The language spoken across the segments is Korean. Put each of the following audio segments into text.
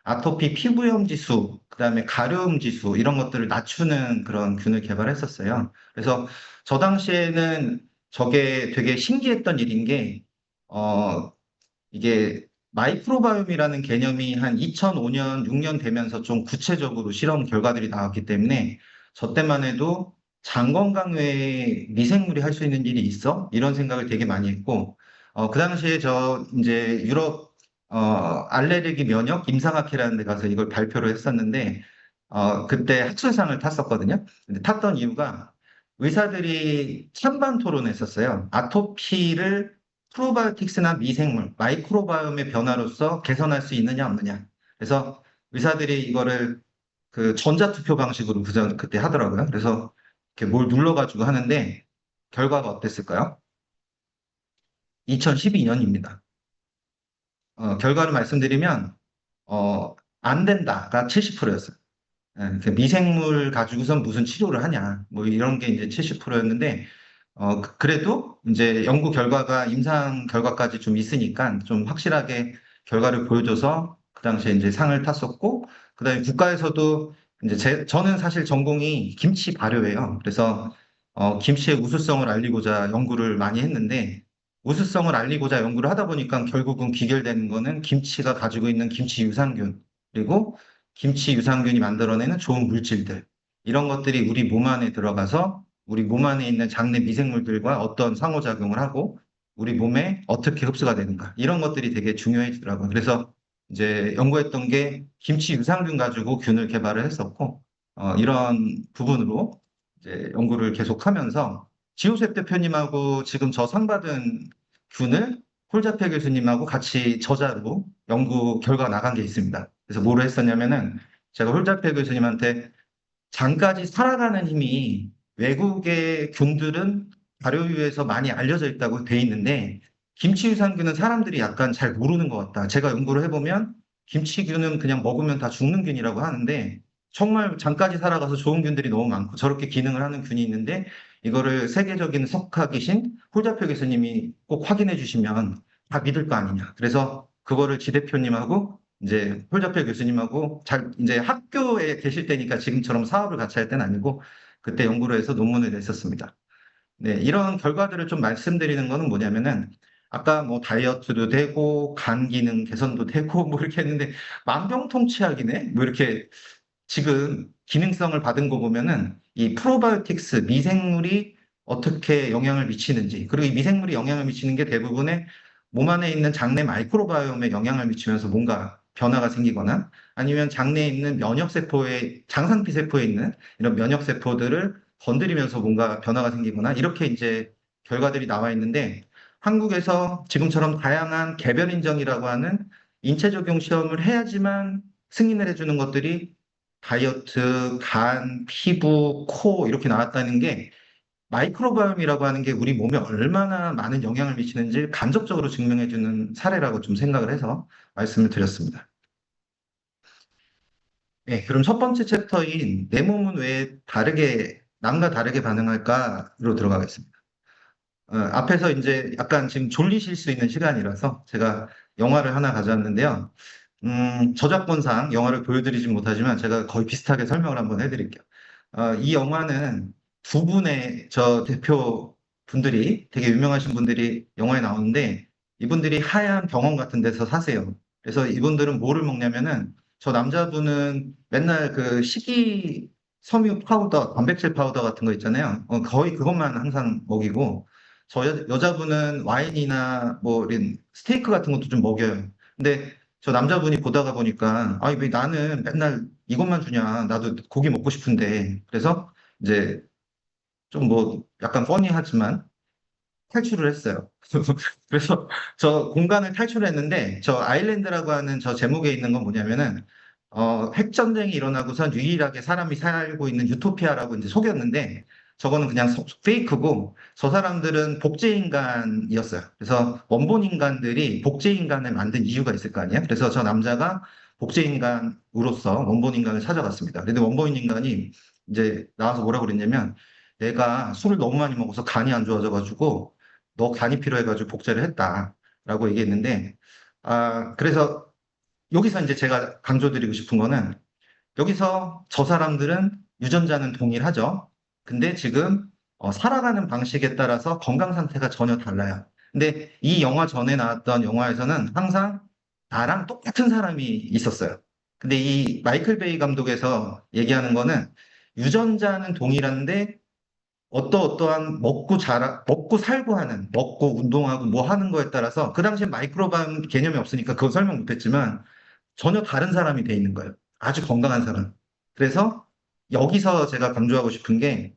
아토피 피부염 지수, 그다음에 가려움 지수 이런 것들을 낮추는 그런 균을 개발했었어요. 그래서 저 당시에는 저게 되게 신기했던 일인 게 어, 이게 마이크로바이옴이라는 개념이 한 2005년, 6년 되면서 좀 구체적으로 실험 결과들이 나왔기 때문에 저 때만 해도 장 건강 외에 미생물이 할 수 있는 일이 있어? 이런 생각을 되게 많이 했고, 그 당시에 저 이제 유럽 알레르기 면역 임상학회라는 데 가서 이걸 발표를 했었는데, 그때 학술상을 탔었거든요. 근데 탔던 이유가 의사들이 찬반 토론했었어요. 아토피를 프로바이오틱스나 미생물, 마이크로바이옴의 변화로서 개선할 수 있느냐 없느냐. 그래서 의사들이 이거를 그 전자투표 방식으로 그때 하더라고요. 그래서 이렇게 뭘 눌러가지고 하는데 결과가 어땠을까요? 2012년입니다. 결과를 말씀드리면 안 된다가 70%였어요. 그 미생물 가지고선 무슨 치료를 하냐, 뭐 이런 게 이제 70%였는데, 그래도 이제 연구 결과가 임상 결과까지 좀 있으니까 좀 확실하게 결과를 보여줘서 그 당시에 이제 상을 탔었고, 그다음에 국가에서도 이제 저는 사실 전공이 김치 발효예요. 그래서 김치의 우수성을 알리고자 연구를 많이 했는데, 우수성을 알리고자 연구를 하다 보니까 결국은 귀결되는 거는 김치가 가지고 있는 김치 유산균, 그리고 김치 유산균이 만들어내는 좋은 물질들, 이런 것들이 우리 몸 안에 들어가서 우리 몸 안에 있는 장내 미생물들과 어떤 상호작용을 하고 우리 몸에 어떻게 흡수가 되는가, 이런 것들이 되게 중요해지더라고요. 그래서 이제 연구했던 게 김치 유산균 가지고 균을 개발을 했었고, 이런 부분으로 이제 연구를 계속하면서 지우셉 대표님하고 지금 저 상 받은 균을 홀자페 교수님하고 같이 저자로 연구 결과가 나간 게 있습니다. 그래서 뭐를 했었냐면은 제가 홀자페 교수님한테 장까지 살아가는 힘이 외국의 균들은 발효유에서 많이 알려져 있다고 돼 있는데 김치유산균은 사람들이 약간 잘 모르는 것 같다. 제가 연구를 해보면 김치균은 그냥 먹으면 다 죽는 균이라고 하는데 정말 장까지 살아가서 좋은 균들이 너무 많고 저렇게 기능을 하는 균이 있는데 이거를 세계적인 석학이신 홀자표 교수님이 꼭 확인해 주시면 다 믿을 거 아니냐. 그래서 그거를 지 대표님하고 이제 홀자표 교수님하고 잘 이제 학교에 계실 때니까 지금처럼 사업을 같이 할 때는 아니고 그때 연구를 해서 논문을 냈었습니다. 네, 이런 결과들을 좀 말씀드리는 거는 뭐냐면은 아까 뭐 다이어트도 되고 간 기능 개선도 되고 뭐 이렇게 했는데 만병통치약이네? 뭐 이렇게 지금 기능성을 받은 거 보면은 이 프로바이오틱스 미생물이 어떻게 영향을 미치는지, 그리고 이 미생물이 영향을 미치는 게 대부분의 몸 안에 있는 장내 마이크로바이옴에 영향을 미치면서 뭔가 변화가 생기거나 아니면 장내에 있는 면역세포에 장상피세포에 있는 이런 면역세포들을 건드리면서 뭔가 변화가 생기거나 이렇게 이제 결과들이 나와 있는데 한국에서 지금처럼 다양한 개별 인정이라고 하는 인체 적용 시험을 해야지만 승인을 해주는 것들이 다이어트, 간, 피부, 코 이렇게 나왔다는 게 마이크로바이옴이라고 하는 게 우리 몸에 얼마나 많은 영향을 미치는지 간접적으로 증명해주는 사례라고 좀 생각을 해서 말씀을 드렸습니다. 네, 그럼 첫 번째 챕터인 내 몸은 왜 다르게, 남과 다르게 반응할까로 들어가겠습니다. 앞에서 이제 약간 지금 졸리실 수 있는 시간이라서 제가 영화를 하나 가져왔는데요. 저작권상 영화를 보여드리진 못하지만 제가 거의 비슷하게 설명을 한번 해드릴게요. 이 영화는 두 분의 저 대표 분들이 되게 유명하신 분들이 영화에 나오는데 이분들이 하얀 병원 같은 데서 사세요. 그래서 이분들은 뭐를 먹냐면은 저 남자분은 맨날 그 식이 섬유 파우더, 단백질 파우더 같은 거 있잖아요. 거의 그것만 항상 먹이고 저 여자분은 와인이나 뭐 이런 스테이크 같은 것도 좀 먹여요. 근데 저 남자분이 보다가 보니까, 아니, 왜 나는 맨날 이것만 주냐. 나도 고기 먹고 싶은데. 그래서 이제 좀 뭐 약간 퍼니하지만 탈출을 했어요. 그래서 저 공간을 탈출했는데, 저 아일랜드라고 하는 저 제목에 있는 건 뭐냐면은, 핵전쟁이 일어나고선 유일하게 사람이 살고 있는 유토피아라고 이제 속였는데, 저거는 그냥 페이크고, 저 사람들은 복제인간이었어요. 그래서 원본 인간들이 복제인간을 만든 이유가 있을 거 아니에요? 그래서 저 남자가 복제인간으로서 원본 인간을 찾아갔습니다. 근데 원본 인간이 이제 나와서 뭐라고 그랬냐면, 내가 술을 너무 많이 먹어서 간이 안 좋아져가지고, 너 간이 필요해가지고 복제를 했다라고 얘기했는데, 그래서 여기서 이제 제가 강조드리고 싶은 거는 여기서 저 사람들은 유전자는 동일하죠. 근데 지금 살아가는 방식에 따라서 건강 상태가 전혀 달라요. 근데 이 영화 전에 나왔던 영화에서는 항상 나랑 똑같은 사람이 있었어요. 근데 이 마이클 베이 감독에서 얘기하는 거는 유전자는 동일한데 어떠한 먹고 살고 하는, 먹고 운동하고 뭐 하는 거에 따라서 그 당시에 마이크로바이옴 개념이 없으니까 그건 설명 못했지만 전혀 다른 사람이 돼 있는 거예요. 아주 건강한 사람. 그래서 여기서 제가 강조하고 싶은 게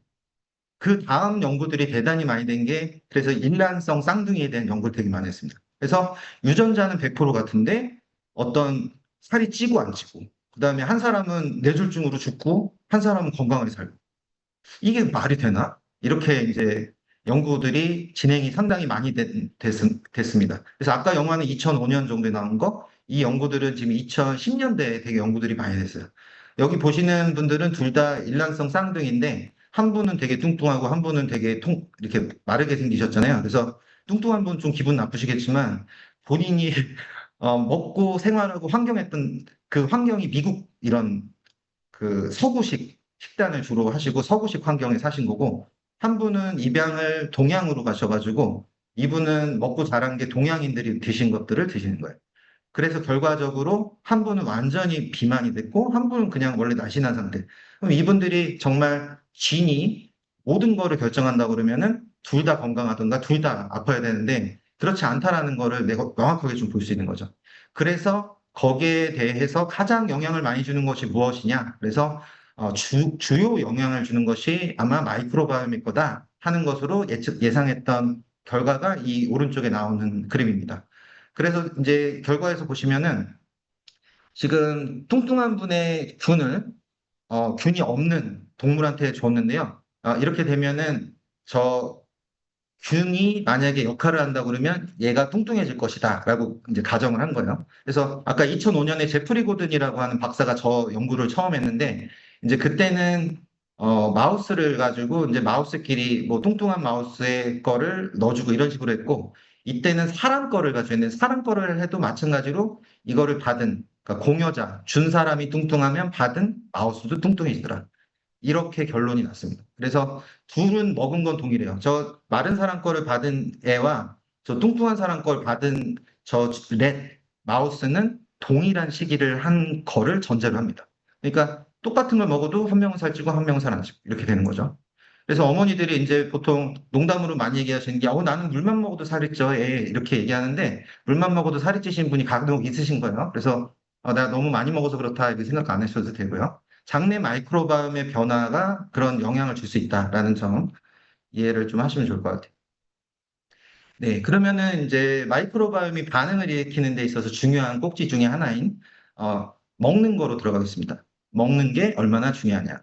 그 다음 연구들이 대단히 많이 된 게 그래서 일란성 쌍둥이에 대한 연구를 되게 많이 했습니다. 그래서 유전자는 100% 같은데 어떤 살이 찌고 안 찌고 그다음에 한 사람은 뇌졸중으로 죽고 한 사람은 건강하게 살고 이게 말이 되나? 이렇게 이제 연구들이 진행이 상당히 많이 됐습니다. 그래서 아까 영화는 2005년 정도에 나온 거, 이 연구들은 지금 2010년대에 되게 연구들이 많이 됐어요. 여기 보시는 분들은 둘 다 일란성 쌍둥이인데, 한 분은 되게 뚱뚱하고 한 분은 되게 이렇게 마르게 생기셨잖아요. 그래서 뚱뚱한 분은 좀 기분 나쁘시겠지만, 본인이 먹고 생활하고 환경했던 그 환경이 미국 이런 그 서구식 식단을 주로 하시고 서구식 환경에 사신 거고, 한 분은 입양을 동양으로 가셔가지고, 이분은 먹고 자란 게 동양인들이 드신 것들을 드시는 거예요. 그래서 결과적으로 한 분은 완전히 비만이 됐고, 한 분은 그냥 원래 날씬한 상태. 그럼 이분들이 정말 진이 모든 거를 결정한다 그러면은 둘 다 건강하던가 둘 다 아파야 되는데, 그렇지 않다라는 거를 내가 명확하게 좀 볼 수 있는 거죠. 그래서 거기에 대해서 가장 영향을 많이 주는 것이 무엇이냐? 그래서 주요 영향을 주는 것이 아마 마이크로바이옴일 거다 하는 것으로 예상했던 결과가 이 오른쪽에 나오는 그림입니다. 그래서 이제 결과에서 보시면은 지금 뚱뚱한 분의 균이 없는 동물한테 줬는데요. 이렇게 되면은 저 균이 만약에 역할을 한다 그러면 얘가 뚱뚱해질 것이다 라고 이제 가정을 한 거예요. 그래서 아까 2005년에 제프리 고든이라고 하는 박사가 저 연구를 처음 했는데 이제 그때는 마우스를 가지고 이제 마우스끼리 뭐 뚱뚱한 마우스의 거를 넣어주고 이런 식으로 했고 이때는 사람 거를 가지고 있는데 사람 거를 해도 마찬가지로 이거를 받은 그러니까 공여자 준 사람이 뚱뚱하면 받은 마우스도 뚱뚱해지더라. 이렇게 결론이 났습니다. 그래서 둘은 먹은 건 동일해요. 저 마른 사람 거를 받은 애와 저 뚱뚱한 사람 걸 받은 렛 마우스는 동일한 시기를 한 거를 전제로 합니다. 그러니까 똑같은 걸 먹어도 한 명은 살찌고 한 명은 살 안 찌고 이렇게 되는 거죠. 그래서 어머니들이 이제 보통 농담으로 많이 얘기하시는 게, 나는 물만 먹어도 살이 쪄, 이렇게 얘기하는데, 물만 먹어도 살이 찌신 분이 간혹 있으신 거예요. 그래서, 나 너무 많이 먹어서 그렇다, 이렇게 생각 안 하셔도 되고요. 장내 마이크로바이옴의 변화가 그런 영향을 줄 수 있다라는 점 이해를 좀 하시면 좋을 것 같아요. 네, 그러면은 이제 마이크로바이옴이 반응을 일으키는 데 있어서 중요한 꼭지 중에 하나인 먹는 거로 들어가겠습니다. 먹는 게 얼마나 중요하냐.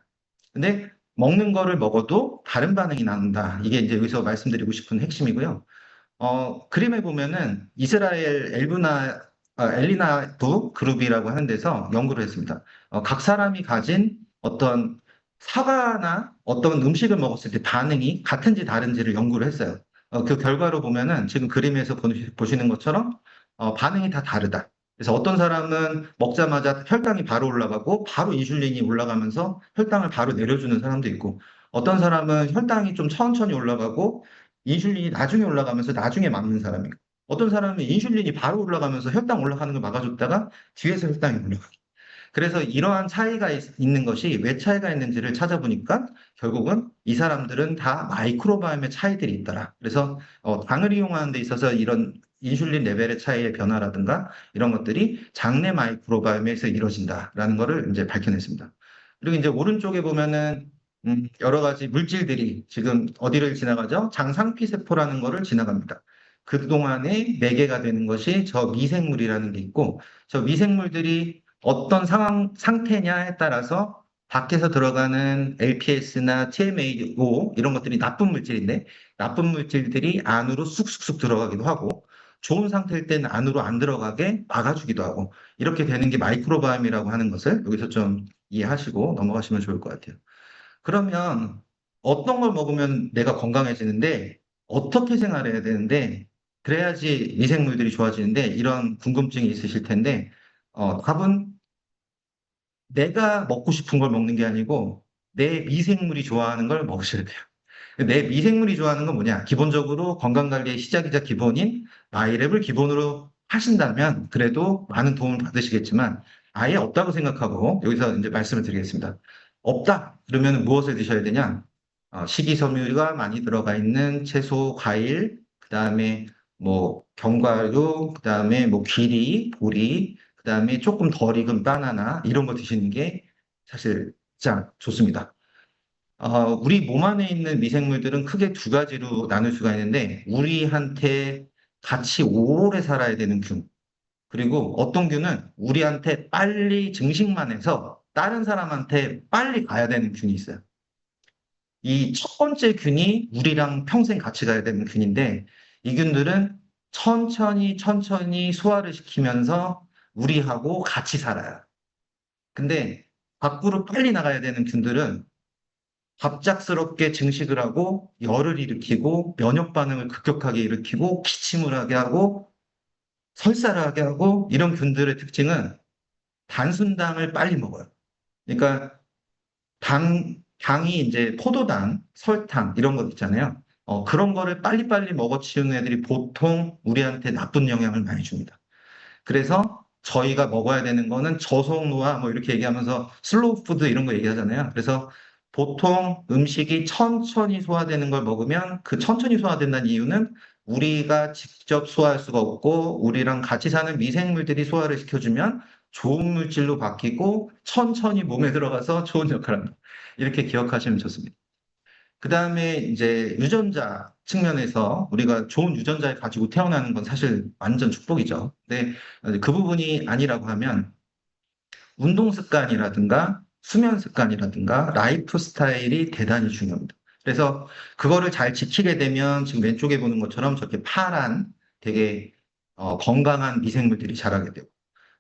근데 먹는 거를 먹어도 다른 반응이 나온다. 이게 이제 여기서 말씀드리고 싶은 핵심이고요. 그림에 보면은 이스라엘 엘리나 부 그룹이라고 하는 데서 연구를 했습니다. 각 사람이 가진 어떤 사과나 어떤 음식을 먹었을 때 반응이 같은지 다른지를 연구를 했어요. 그 결과로 보면은 지금 그림에서 보시는 것처럼 반응이 다 다르다. 그래서 어떤 사람은 먹자마자 혈당이 바로 올라가고 바로 인슐린이 올라가면서 혈당을 바로 내려주는 사람도 있고 어떤 사람은 혈당이 좀 천천히 올라가고 인슐린이 나중에 올라가면서 나중에 막는 사람이고 어떤 사람은 인슐린이 바로 올라가면서 혈당 올라가는 걸 막아줬다가 뒤에서 혈당이 올라가고 그래서 이러한 차이가 있는 것이 왜 차이가 있는지를 찾아보니까 결국은 이 사람들은 다 마이크로바이옴의 차이들이 있더라. 그래서 당을 이용하는 데 있어서 이런 인슐린 레벨의 차이의 변화라든가 이런 것들이 장내 마이크로바이옴에서 이루어진다라는 것을 이제 밝혀냈습니다. 그리고 이제 오른쪽에 보면은 여러 가지 물질들이 지금 어디를 지나가죠? 장상피세포라는 거를 지나갑니다. 그동안에 매개가 되는 것이 저 미생물이라는 게 있고, 저 미생물들이 어떤 상태냐에 따라서 밖에서 들어가는 LPS나 TMAO 이런 것들이 나쁜 물질인데, 나쁜 물질들이 안으로 쑥쑥쑥 들어가기도 하고, 좋은 상태일 때는 안으로 안 들어가게 막아주기도 하고, 이렇게 되는 게 마이크로바이옴이라고 하는 것을 여기서 좀 이해하시고 넘어가시면 좋을 것 같아요. 그러면 어떤 걸 먹으면 내가 건강해지는데 어떻게 생활해야 되는데 그래야지 미생물들이 좋아지는데 이런 궁금증이 있으실 텐데 답은 내가 먹고 싶은 걸 먹는 게 아니고 내 미생물이 좋아하는 걸 먹으셔야 돼요. 내 미생물이 좋아하는 건 뭐냐? 기본적으로 건강관리의 시작이자 기본인 마이랩을 기본으로 하신다면 그래도 많은 도움을 받으시겠지만 아예 없다고 생각하고 여기서 이제 말씀을 드리겠습니다. 없다. 그러면 무엇을 드셔야 되냐? 식이섬유가 많이 들어가 있는 채소, 과일, 그다음에 뭐 견과류, 그다음에 뭐 귀리, 보리, 그다음에 조금 덜 익은 바나나 이런 거 드시는 게 사실 진짜 좋습니다. 우리 몸 안에 있는 미생물들은 크게 두 가지로 나눌 수가 있는데, 우리한테 같이 오래 살아야 되는 균. 그리고 어떤 균은 우리한테 빨리 증식만 해서 다른 사람한테 빨리 가야 되는 균이 있어요. 이 첫 번째 균이 우리랑 평생 같이 가야 되는 균인데, 이 균들은 천천히 천천히 소화를 시키면서 우리하고 같이 살아요. 근데 밖으로 빨리 나가야 되는 균들은 갑작스럽게 증식을 하고 열을 일으키고 면역 반응을 급격하게 일으키고 기침을 하게 하고 설사를 하게 하고 이런 균들의 특징은 단순당을 빨리 먹어요. 그러니까 당이 이제 포도당, 설탕 이런 것 있잖아요. 그런 거를 빨리빨리 먹어치우는 애들이 보통 우리한테 나쁜 영향을 많이 줍니다. 그래서 저희가 먹어야 되는 거는 저속노화 뭐 이렇게 얘기하면서 슬로우 푸드 이런 거 얘기하잖아요. 그래서 보통 음식이 천천히 소화되는 걸 먹으면 그 천천히 소화된다는 이유는 우리가 직접 소화할 수가 없고 우리랑 같이 사는 미생물들이 소화를 시켜주면 좋은 물질로 바뀌고 천천히 몸에 들어가서 좋은 역할을 합니다. 이렇게 기억하시면 좋습니다. 그 다음에 이제 유전자 측면에서 우리가 좋은 유전자를 가지고 태어나는 건 사실 완전 축복이죠. 근데 그 부분이 아니라고 하면 운동 습관이라든가 수면 습관이라든가 라이프 스타일이 대단히 중요합니다. 그래서 그거를 잘 지키게 되면 지금 왼쪽에 보는 것처럼 저렇게 파란 되게 건강한 미생물들이 자라게 되고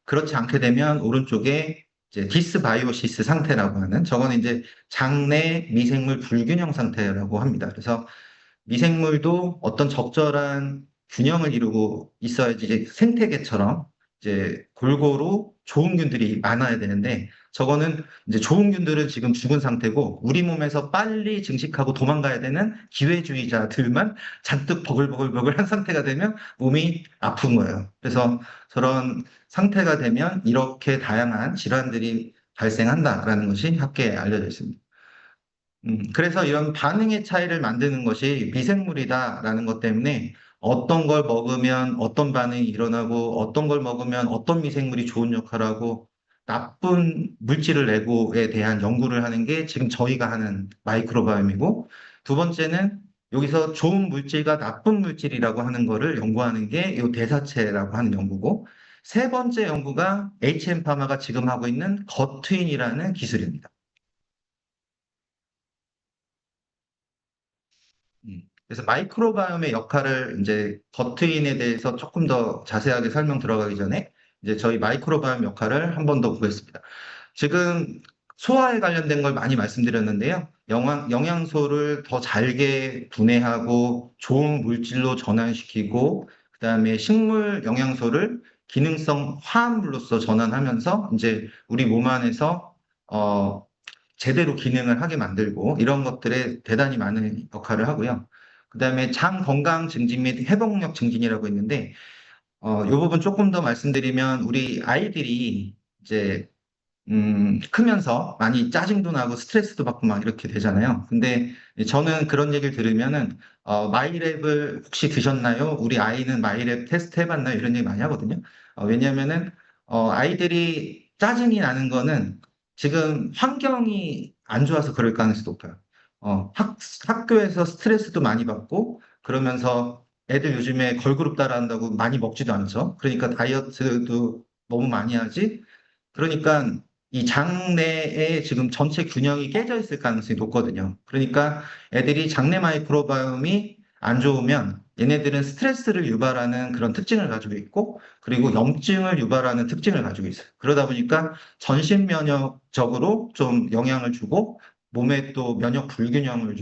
그렇지 않게 되면 오른쪽에 이제 디스바이오시스 상태라고 하는 저거는 이제 장내 미생물 불균형 상태라고 합니다. 그래서 미생물도 어떤 적절한 균형을 이루고 있어야지 이제 생태계처럼 이제 골고루 좋은 균들이 많아야 되는데 저거는 이제 좋은 균들은 지금 죽은 상태고 우리 몸에서 빨리 증식하고 도망가야 되는 기회주의자들만 잔뜩 버글버글버글한 상태가 되면 몸이 아픈 거예요. 그래서 저런 상태가 되면 이렇게 다양한 질환들이 발생한다라는 것이 학계에 알려져 있습니다. 그래서 이런 반응의 차이를 만드는 것이 미생물이다라는 것 때문에 어떤 걸 먹으면 어떤 반응이 일어나고 어떤 걸 먹으면 어떤 미생물이 좋은 역할을 하고 나쁜 물질을 내고에 대한 연구를 하는 게 지금 저희가 하는 마이크로바이옴이고 두 번째는 여기서 좋은 물질과 나쁜 물질이라고 하는 거를 연구하는 게 이 대사체라고 하는 연구고 세 번째 연구가 HM파마가 지금 하고 있는 거트인이라는 기술입니다. 그래서 마이크로바이옴의 역할을 이제 버트인에 대해서 조금 더 자세하게 설명 들어가기 전에 이제 저희 마이크로바이옴 역할을 한 번 더 보겠습니다. 지금 소화에 관련된 걸 많이 말씀드렸는데요. 영양소를 더 잘게 분해하고 좋은 물질로 전환시키고 그다음에 식물 영양소를 기능성 화합물로서 전환하면서 이제 우리 몸 안에서 어, 제대로 기능을 하게 만들고 이런 것들에 대단히 많은 역할을 하고요. 그다음에 장 건강 증진 및 회복력 증진이라고 있는데 이 부분 조금 더 말씀드리면 우리 아이들이 이제 크면서 많이 짜증도 나고 스트레스도 받고 막 이렇게 되잖아요. 근데 저는 그런 얘기를 들으면은 마이랩을 혹시 드셨나요? 우리 아이는 마이랩 테스트 해봤나요? 이런 얘기 많이 하거든요. 왜냐면은 아이들이 짜증이 나는 거는 지금 환경이 안 좋아서 그럴 가능성이 높아요. 학교에서 스트레스도 많이 받고 그러면서 애들 요즘에 걸그룹 따라한다고 많이 먹지도 않죠. 그러니까 다이어트도 너무 많이 하지. 그러니까 이 장내에 지금 전체 균형이 깨져 있을 가능성이 높거든요. 그러니까 애들이 장내 마이크로바이옴이 안 좋으면 얘네들은 스트레스를 유발하는 그런 특징을 가지고 있고 그리고 염증을 유발하는 특징을 가지고 있어요. 그러다 보니까 전신 면역적으로 좀 영향을 주고 몸에 또 면역 불균형을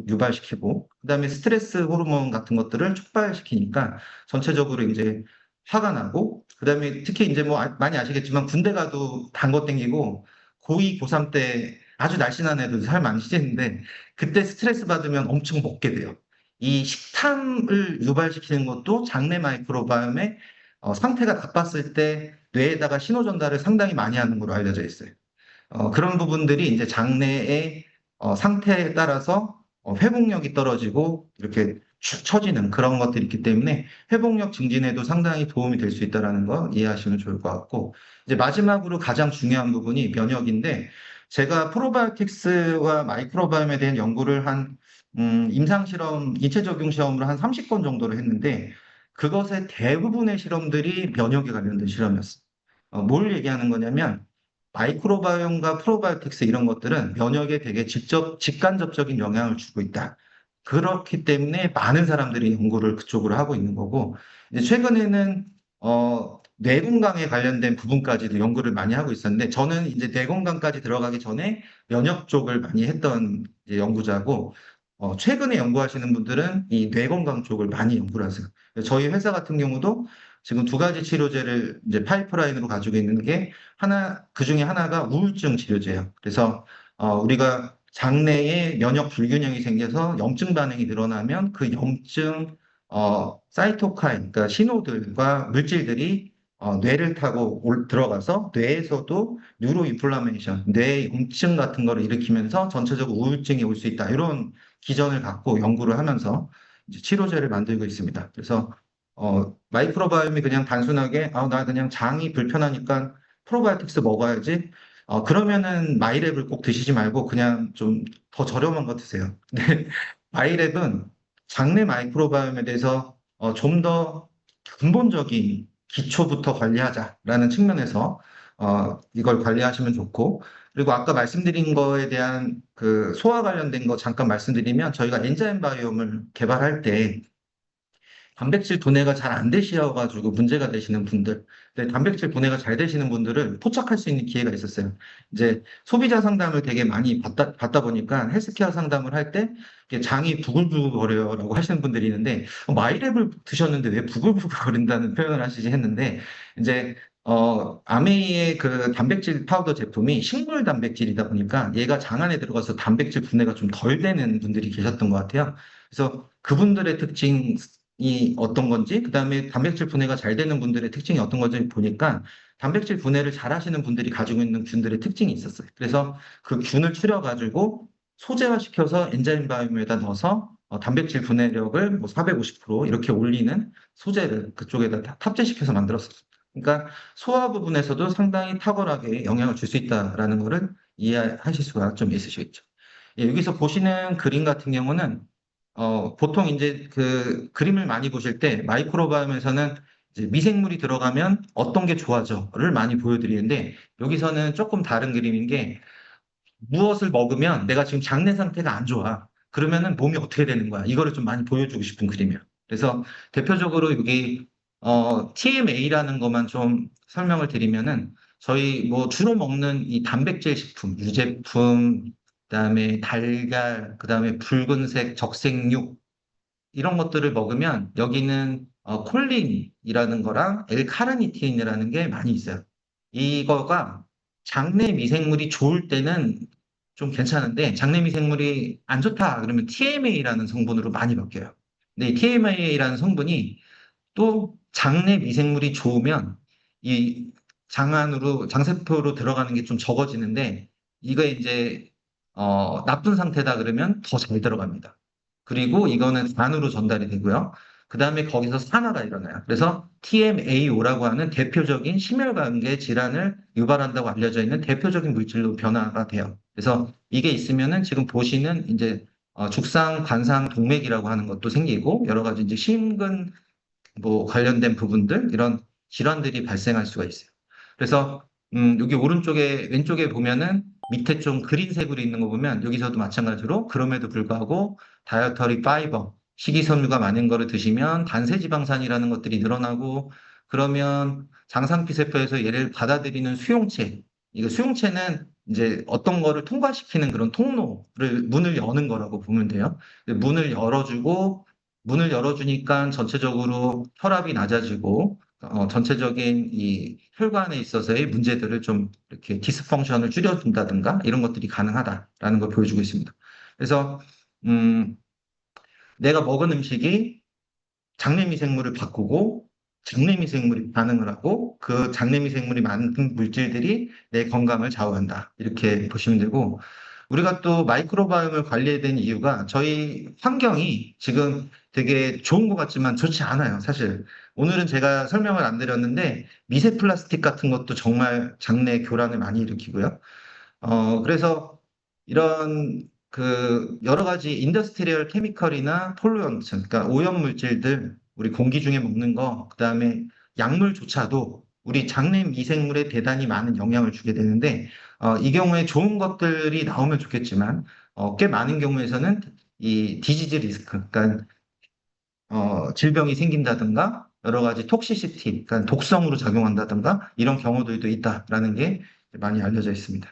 유발시키고 그다음에 스트레스 호르몬 같은 것들을 촉발시키니까 전체적으로 이제 화가 나고, 그다음에 특히 이제 뭐 많이 아시겠지만 군대 가도 단 거 땡기고 고2, 고3 때 아주 날씬한 애들 살 많이 찌는데 그때 스트레스 받으면 엄청 먹게 돼요. 이 식탐을 유발시키는 것도 장내 마이크로바이옴의 상태가 나빴을 때 뇌에다가 신호 전달을 상당히 많이 하는 걸로 알려져 있어요. 그런 부분들이 이제 장내의 상태에 따라서 회복력이 떨어지고 이렇게 축 처지는 그런 것들이 있기 때문에 회복력 증진에도 상당히 도움이 될 수 있다는 거 이해하시면 좋을 것 같고, 이제 마지막으로 가장 중요한 부분이 면역인데, 제가 프로바이오틱스와 마이크로바이옴에 대한 연구를 임상 실험, 인체 적용 시험으로 한 30건 정도를 했는데, 그것의 대부분의 실험들이 면역에 관련된 실험이었어요. 뭘 얘기하는 거냐면, 마이크로바이옴과 프로바이오틱스 이런 것들은 면역에 되게 직간접적인 영향을 주고 있다. 그렇기 때문에 많은 사람들이 연구를 그쪽으로 하고 있는 거고, 이제 최근에는 뇌 건강에 관련된 부분까지도 연구를 많이 하고 있었는데, 저는 이제 뇌 건강까지 들어가기 전에 면역 쪽을 많이 했던 이제 연구자고, 최근에 연구하시는 분들은 이 뇌 건강 쪽을 많이 연구를 하세요. 저희 회사 같은 경우도 지금 두 가지 치료제를 이제 파이프라인으로 가지고 있는 게 그 중에 하나가 우울증 치료제예요. 그래서 우리가 장내에 면역 불균형이 생겨서 염증 반응이 늘어나면 그 염증 사이토카인, 그러니까 신호들과 물질들이 뇌를 타고 들어가서 뇌에서도 뉴로 인플라메이션, 뇌 염증 같은 거를 일으키면서 전체적으로 우울증이 올 수 있다. 이런 기전을 갖고 연구를 하면서 이제 치료제를 만들고 있습니다. 그래서 마이크로바이옴이 그냥 단순하게 나 그냥 장이 불편하니까 프로바이오틱스 먹어야지. 그러면은 마이랩을 꼭 드시지 말고 그냥 좀 더 저렴한 거 드세요. 근데 마이랩은 장내 마이크로바이옴에 대해서 좀 더 근본적인 기초부터 관리하자라는 측면에서 이걸 관리하시면 좋고, 그리고 아까 말씀드린 거에 대한 그 소화 관련된 거 잠깐 말씀드리면, 저희가 엔자임 바이옴을 개발할 때 단백질 분해가 잘 안 되셔가지고 문제가 되시는 분들, 근데 단백질 분해가 잘 되시는 분들을 포착할 수 있는 기회가 있었어요. 이제 소비자 상담을 되게 많이 받다 보니까 헬스케어 상담을 할 때 장이 부글부글거려라고 하시는 분들이 있는데, 마이랩을 드셨는데 왜 부글부글거린다는 표현을 하시지 했는데, 이제 아메이의 그 단백질 파우더 제품이 식물 단백질이다 보니까 얘가 장 안에 들어가서 단백질 분해가 좀 덜 되는 분들이 계셨던 것 같아요. 그래서 그분들의 특징, 이 어떤 건지, 그 다음에 단백질 분해가 잘 되는 분들의 특징이 어떤 건지 보니까 단백질 분해를 잘 하시는 분들이 가지고 있는 균들의 특징이 있었어요. 그래서 그 균을 추려가지고 소재화시켜서 엔자임 바이옴에다 넣어서 단백질 분해력을 뭐 450% 이렇게 올리는 소재를 그쪽에다 탑재시켜서 만들었어요. 그러니까 소화 부분에서도 상당히 탁월하게 영향을 줄 수 있다라는 것을 이해하실 수가 좀 있으시겠죠. 예, 여기서 보시는 그림 같은 경우는 보통 이제 그 그림을 많이 보실 때 마이크로바이옴에서는 이제 미생물이 들어가면 어떤 게 좋아져를 많이 보여드리는데, 여기서는 조금 다른 그림인 게, 무엇을 먹으면 내가 지금 장내 상태가 안 좋아. 그러면은 몸이 어떻게 되는 거야. 이거를 좀 많이 보여주고 싶은 그림이에요. 그래서 대표적으로 여기 TMA라는 것만 좀 설명을 드리면은, 저희 뭐 주로 먹는 이 단백질 식품, 유제품, 그다음에 달걀, 그다음에 붉은색 적색육, 이런 것들을 먹으면 여기는 콜린이라는 거랑 L카르니틴이라는 게 많이 있어요. 이거가 장내 미생물이 좋을 때는 좀 괜찮은데, 장내 미생물이 안 좋다 그러면 TMA라는 성분으로 많이 바뀌어요. 근데 이 TMA라는 성분이 또 장내 미생물이 좋으면 이 장 안으로, 장세포로 들어가는 게 좀 적어지는데, 이거 이제 나쁜 상태다 그러면 더 잘 들어갑니다. 그리고 이거는 간으로 전달이 되고요. 그 다음에 거기서 산화가 일어나요. 그래서 TMAO라고 하는 대표적인 심혈관계 질환을 유발한다고 알려져 있는 대표적인 물질로 변화가 돼요. 그래서 이게 있으면은 지금 보시는 이제 죽상 관상 동맥이라고 하는 것도 생기고, 여러 가지 이제 심근 뭐 관련된 부분들, 이런 질환들이 발생할 수가 있어요. 그래서 여기 오른쪽에, 왼쪽에 보면은 밑에 좀 그린색으로 있는 거 보면 여기서도 마찬가지로, 그럼에도 불구하고 다이어터리 파이버, 식이섬유가 많은 거를 드시면 단세지방산이라는 것들이 늘어나고, 그러면 장상피세포에서 얘를 받아들이는 수용체, 이거 수용체는 이제 어떤 거를 통과시키는 그런 통로를, 문을 여는 거라고 보면 돼요. 문을 열어주고, 문을 열어주니까 전체적으로 혈압이 낮아지고, 전체적인 이 혈관에 있어서의 문제들을 좀 이렇게 디스펑션을 줄여준다든가 이런 것들이 가능하다라는 걸 보여주고 있습니다. 그래서 음, 내가 먹은 음식이 장내 미생물을 바꾸고 장내 미생물이 반응을 하고 그 장내 미생물이 만든 물질들이 내 건강을 좌우한다. 이렇게 보시면 되고 우리가 또 마이크로바이옴을 관리해야 되는 이유가 저희 환경이 지금 되게 좋은 것 같지만 좋지 않아요. 사실 오늘은 제가 설명을 안 드렸는데 미세 플라스틱 같은 것도 정말 장내 교란을 많이 일으키고요. 그래서 이런 그 여러 가지 인더스트리얼 케미컬이나 폴루언트, 그러니까 오염 물질들, 우리 공기 중에 먹는 거, 그다음에 약물조차도 우리 장내 미생물에 대단히 많은 영향을 주게 되는데, 이 경우에 좋은 것들이 나오면 좋겠지만, 꽤 많은 경우에서는 이 디지즈 리스크, 그러니까 질병이 생긴다든가, 여러 가지 톡시시티, 그러니까 독성으로 작용한다든가, 이런 경우들도 있다라는 게 많이 알려져 있습니다.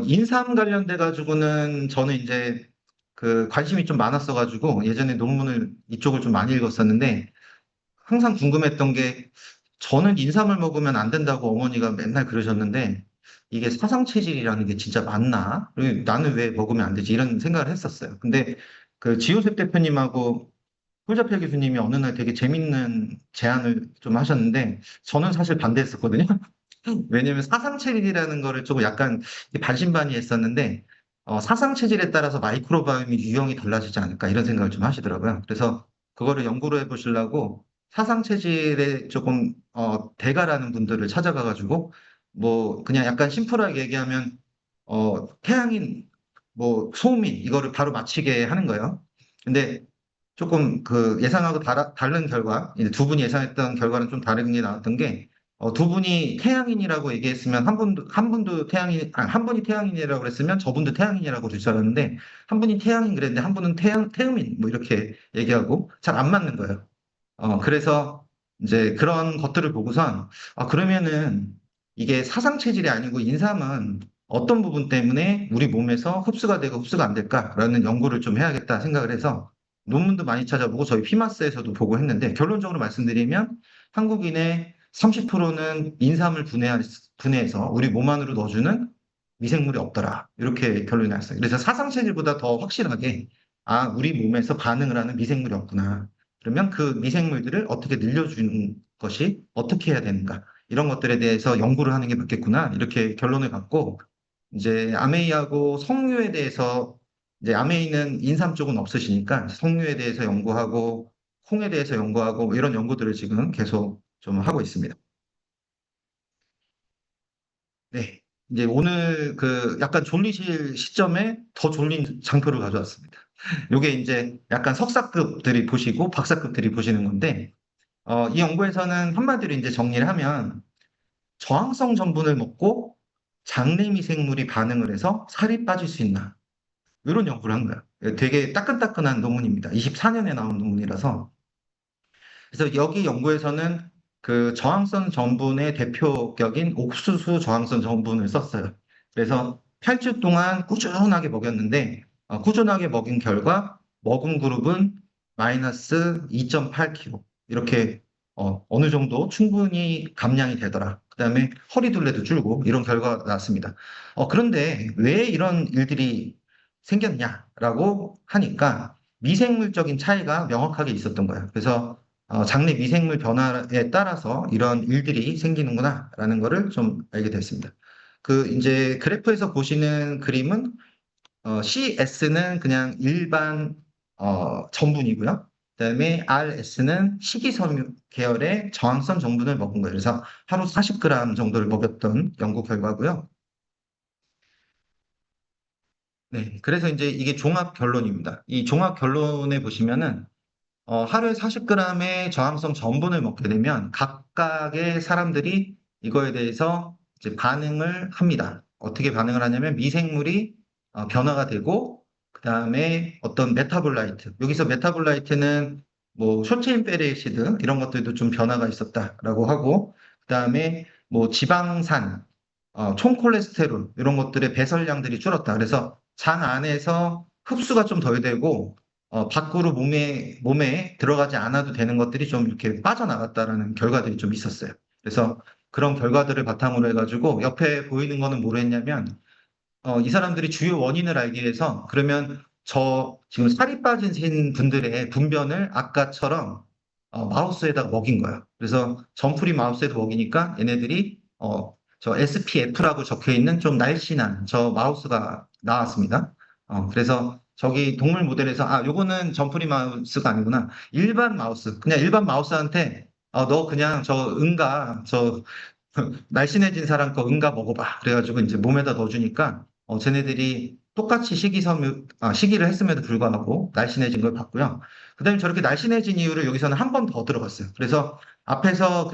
인삼 관련돼 가지고는 저는 이제 그 관심이 좀 많았어 가지고 예전에 논문을 이쪽을 좀 많이 읽었었는데 항상 궁금했던 게 저는 인삼을 먹으면 안 된다고 어머니가 맨날 그러셨는데 이게 사상체질이라는 게 진짜 맞나? 그리고 나는 왜 먹으면 안 되지? 이런 생각을 했었어요. 근데 그 지호셉 대표님하고 홀자필 교수님이 어느 날 되게 재밌는 제안을 좀 하셨는데 저는 사실 반대했었거든요. 왜냐면 사상체질이라는 거를 조금 약간 반신반의했었는데 사상체질에 따라서 마이크로바이옴이 유형이 달라지지 않을까 이런 생각을 좀 하시더라고요. 그래서 그거를 연구를 해보시려고 사상체질에 조금 대가라는 분들을 찾아가가지고 뭐 그냥 약간 심플하게 얘기하면 태양인 뭐 소음인 이거를 바로 맞히게 하는 거예요. 근데 조금 그 예상하고 다른 결과, 이제 두 분이 예상했던 결과는 좀 다른 게 나왔던 게, 두 분이 태양인이라고 얘기했으면 한 분도 태양인, 아니, 한 분이 태양인이라고 그랬으면 저분도 태양인이라고 주장하는데, 한 분이 태양인 그랬는데 한 분은 태음인, 뭐 이렇게 얘기하고 잘 안 맞는 거예요. 그래서 이제 그런 것들을 보고선, 그러면은 이게 사상 체질이 아니고 인삼은 어떤 부분 때문에 우리 몸에서 흡수가 되고 흡수가 안 될까라는 연구를 좀 해야겠다 생각을 해서 논문도 많이 찾아보고 저희 피마스에서도 보고 했는데 결론적으로 말씀드리면 한국인의 30%는 인삼을 분해해서 우리 몸 안으로 넣어주는 미생물이 없더라. 이렇게 결론이 났어요. 그래서 사상 체질보다 더 확실하게 우리 몸에서 반응을 하는 미생물이 없구나. 그러면 그 미생물들을 어떻게 늘려주는 것이 어떻게 해야 되는가 이런 것들에 대해서 연구를 하는 게 맞겠구나 이렇게 결론을 갖고 이제 아메이하고 석류에 대해서 이제 아메이는 인삼 쪽은 없으시니까 석류에 대해서 연구하고 콩에 대해서 연구하고 이런 연구들을 지금 계속 좀 하고 있습니다. 네. 이제 오늘 그 약간 졸리실 시점에 더 졸린 장표를 가져왔습니다. 요게 이제 약간 석사급들이 보시고 박사급들이 보시는 건데 이 연구에서는 한마디로 이제 정리를 하면 저항성 전분을 먹고 장내 미생물이 반응을 해서 살이 빠질 수 있나? 이런 연구를 한 거예요. 되게 따끈따끈한 논문입니다. 24년에 나온 논문이라서. 그래서 여기 연구에서는 그 저항성 전분의 대표격인 옥수수 저항성 전분을 썼어요. 그래서 8주 동안 꾸준하게 먹였는데, 꾸준하게 먹인 결과 먹은 그룹은 마이너스 2.8kg. 이렇게 어느 정도 충분히 감량이 되더라. 그다음에 허리둘레도 줄고 이런 결과가 나왔습니다. 그런데 왜 이런 일들이 생겼냐라고 하니까 미생물적인 차이가 명확하게 있었던 거예요. 그래서 장내 미생물 변화에 따라서 이런 일들이 생기는구나라는 거를 좀 알게 됐습니다. 그 이제 그래프에서 보시는 그림은 CS는 그냥 일반 전분이고요. 그다음에 RS는 식이섬유 계열의 저항성 전분을 먹은 거예요. 그래서 하루 40g 정도를 먹였던 연구 결과고요. 네, 그래서 이제 이게 종합 결론입니다. 이 종합 결론에 보시면은 하루에 40g의 저항성 전분을 먹게 되면 각각의 사람들이 이거에 대해서 이제 반응을 합니다. 어떻게 반응을 하냐면 미생물이 변화가 되고 그다음에 어떤 메타볼라이트 여기서 메타볼라이트는 뭐 쇼체인 페리시드 이런 것들도 좀 변화가 있었다라고 하고 그다음에 뭐 지방산, 총콜레스테롤 이런 것들의 배설량들이 줄었다. 그래서 장 안에서 흡수가 좀 덜 되고 밖으로 몸에 들어가지 않아도 되는 것들이 좀 이렇게 빠져나갔다라는 결과들이 좀 있었어요. 그래서 그런 결과들을 바탕으로 해가지고 옆에 보이는 거는 뭐로 했냐면, 이 사람들이 주요 원인을 알기 위해서 그러면 저 지금 살이 빠진 분들의 분변을 아까처럼 마우스에다가 먹인 거예요. 그래서 점프리 마우스에도 먹이니까 얘네들이 저 SPF라고 적혀 있는 좀 날씬한 저 마우스가 나왔습니다. 그래서 저기 동물 모델에서 요거는 점프리 마우스가 아니구나. 일반 마우스, 그냥 일반 마우스한테 너 그냥 저 응가 저 날씬해진 사람 거 응가 먹어봐. 그래가지고 이제 몸에다 넣어주니까 쟤네들이 똑같이 시기를 했음에도 불구하고 날씬해진 걸 봤고요. 그다음에 저렇게 날씬해진 이유를 여기서는 한 번 더 들어갔어요. 그래서 앞에서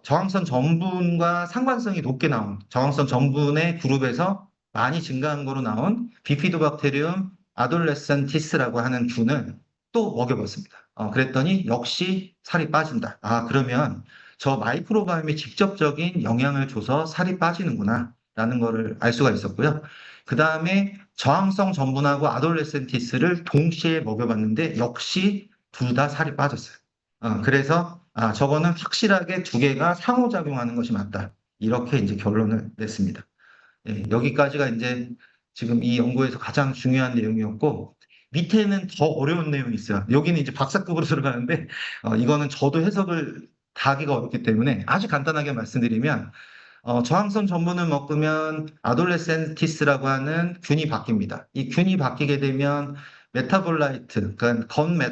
저항성 전분과 상관성이 높게 나온 저항성 전분의 그룹에서 많이 증가한 거로 나온 비피도박테리움 아돌레센티스라고 하는 균을 또 먹여봤습니다. 그랬더니 역시 살이 빠진다. 그러면 저 마이크로바이옴이 직접적인 영향을 줘서 살이 빠지는구나 라는 거를 알 수가 있었고요. 그 다음에 저항성 전분하고 아돌레센티스를 동시에 먹여봤는데 역시 둘 다 살이 빠졌어요. 그래서 저거는 확실하게 두 개가 상호작용하는 것이 맞다. 이렇게 이제 결론을 냈습니다. 예, 여기까지가 이제 지금 이 연구에서 가장 중요한 내용이었고, 밑에는 더 어려운 내용이 있어요. 여기는 이제 박사급으로 들어가는데, 이거는 저도 해석을 다 하기가 어렵기 때문에 아주 간단하게 말씀드리면, 저항성 전분을 먹으면 아돌레센티스라고 하는 균이 바뀝니다. 이 균이 바뀌게 되면 메타볼라이트, 그러니까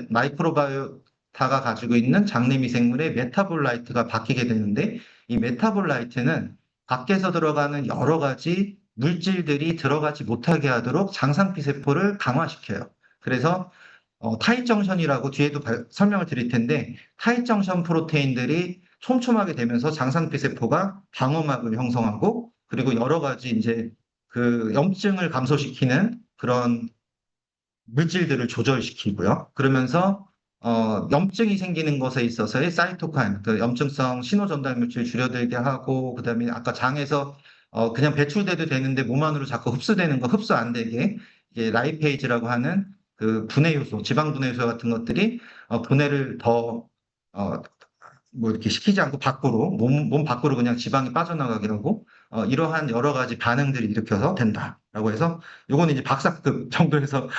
마이크로바이오타가 가지고 있는 장내 미생물의 메타볼라이트가 바뀌게 되는데, 이 메타볼라이트는 밖에서 들어가는 여러 가지 물질들이 들어가지 못하게 하도록 장상피 세포를 강화시켜요. 그래서 타입 정션이라고 뒤에도 설명을 드릴 텐데 타입 정션 프로테인들이 촘촘하게 되면서 장상피 세포가 방어막을 형성하고 그리고 여러 가지 이제 그 염증을 감소시키는 그런 물질들을 조절시키고요. 그러면서 염증이 생기는 것에 있어서의 사이토카인, 그 염증성 신호전달 물질 줄여들게 하고, 그다음에 아까 장에서 그냥 배출돼도 되는데 몸 안으로 자꾸 흡수되는 거 흡수 안 되게 이게 라이페이즈라고 하는 그 분해 요소, 지방 분해 요소 같은 것들이 분해를 더 뭐 이렇게 시키지 않고 밖으로 몸 밖으로 그냥 지방이 빠져나가게 하고 이러한 여러 가지 반응들이 일으켜서 된다라고 해서 요거는 이제 박사급 정도에서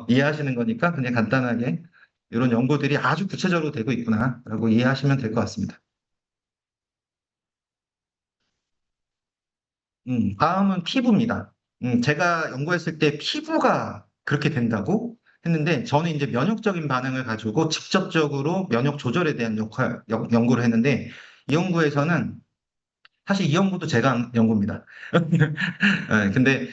이해하시는 거니까 그냥 간단하게 이런 연구들이 아주 구체적으로 되고 있구나라고 이해하시면 될 것 같습니다. 다음은 피부입니다. 제가 연구했을 때 피부가 그렇게 된다고 했는데 저는 이제 면역적인 반응을 가지고 직접적으로 면역 조절에 대한 연구를 했는데 이 연구에서는 사실 이 연구도 제가 한 연구입니다. 근데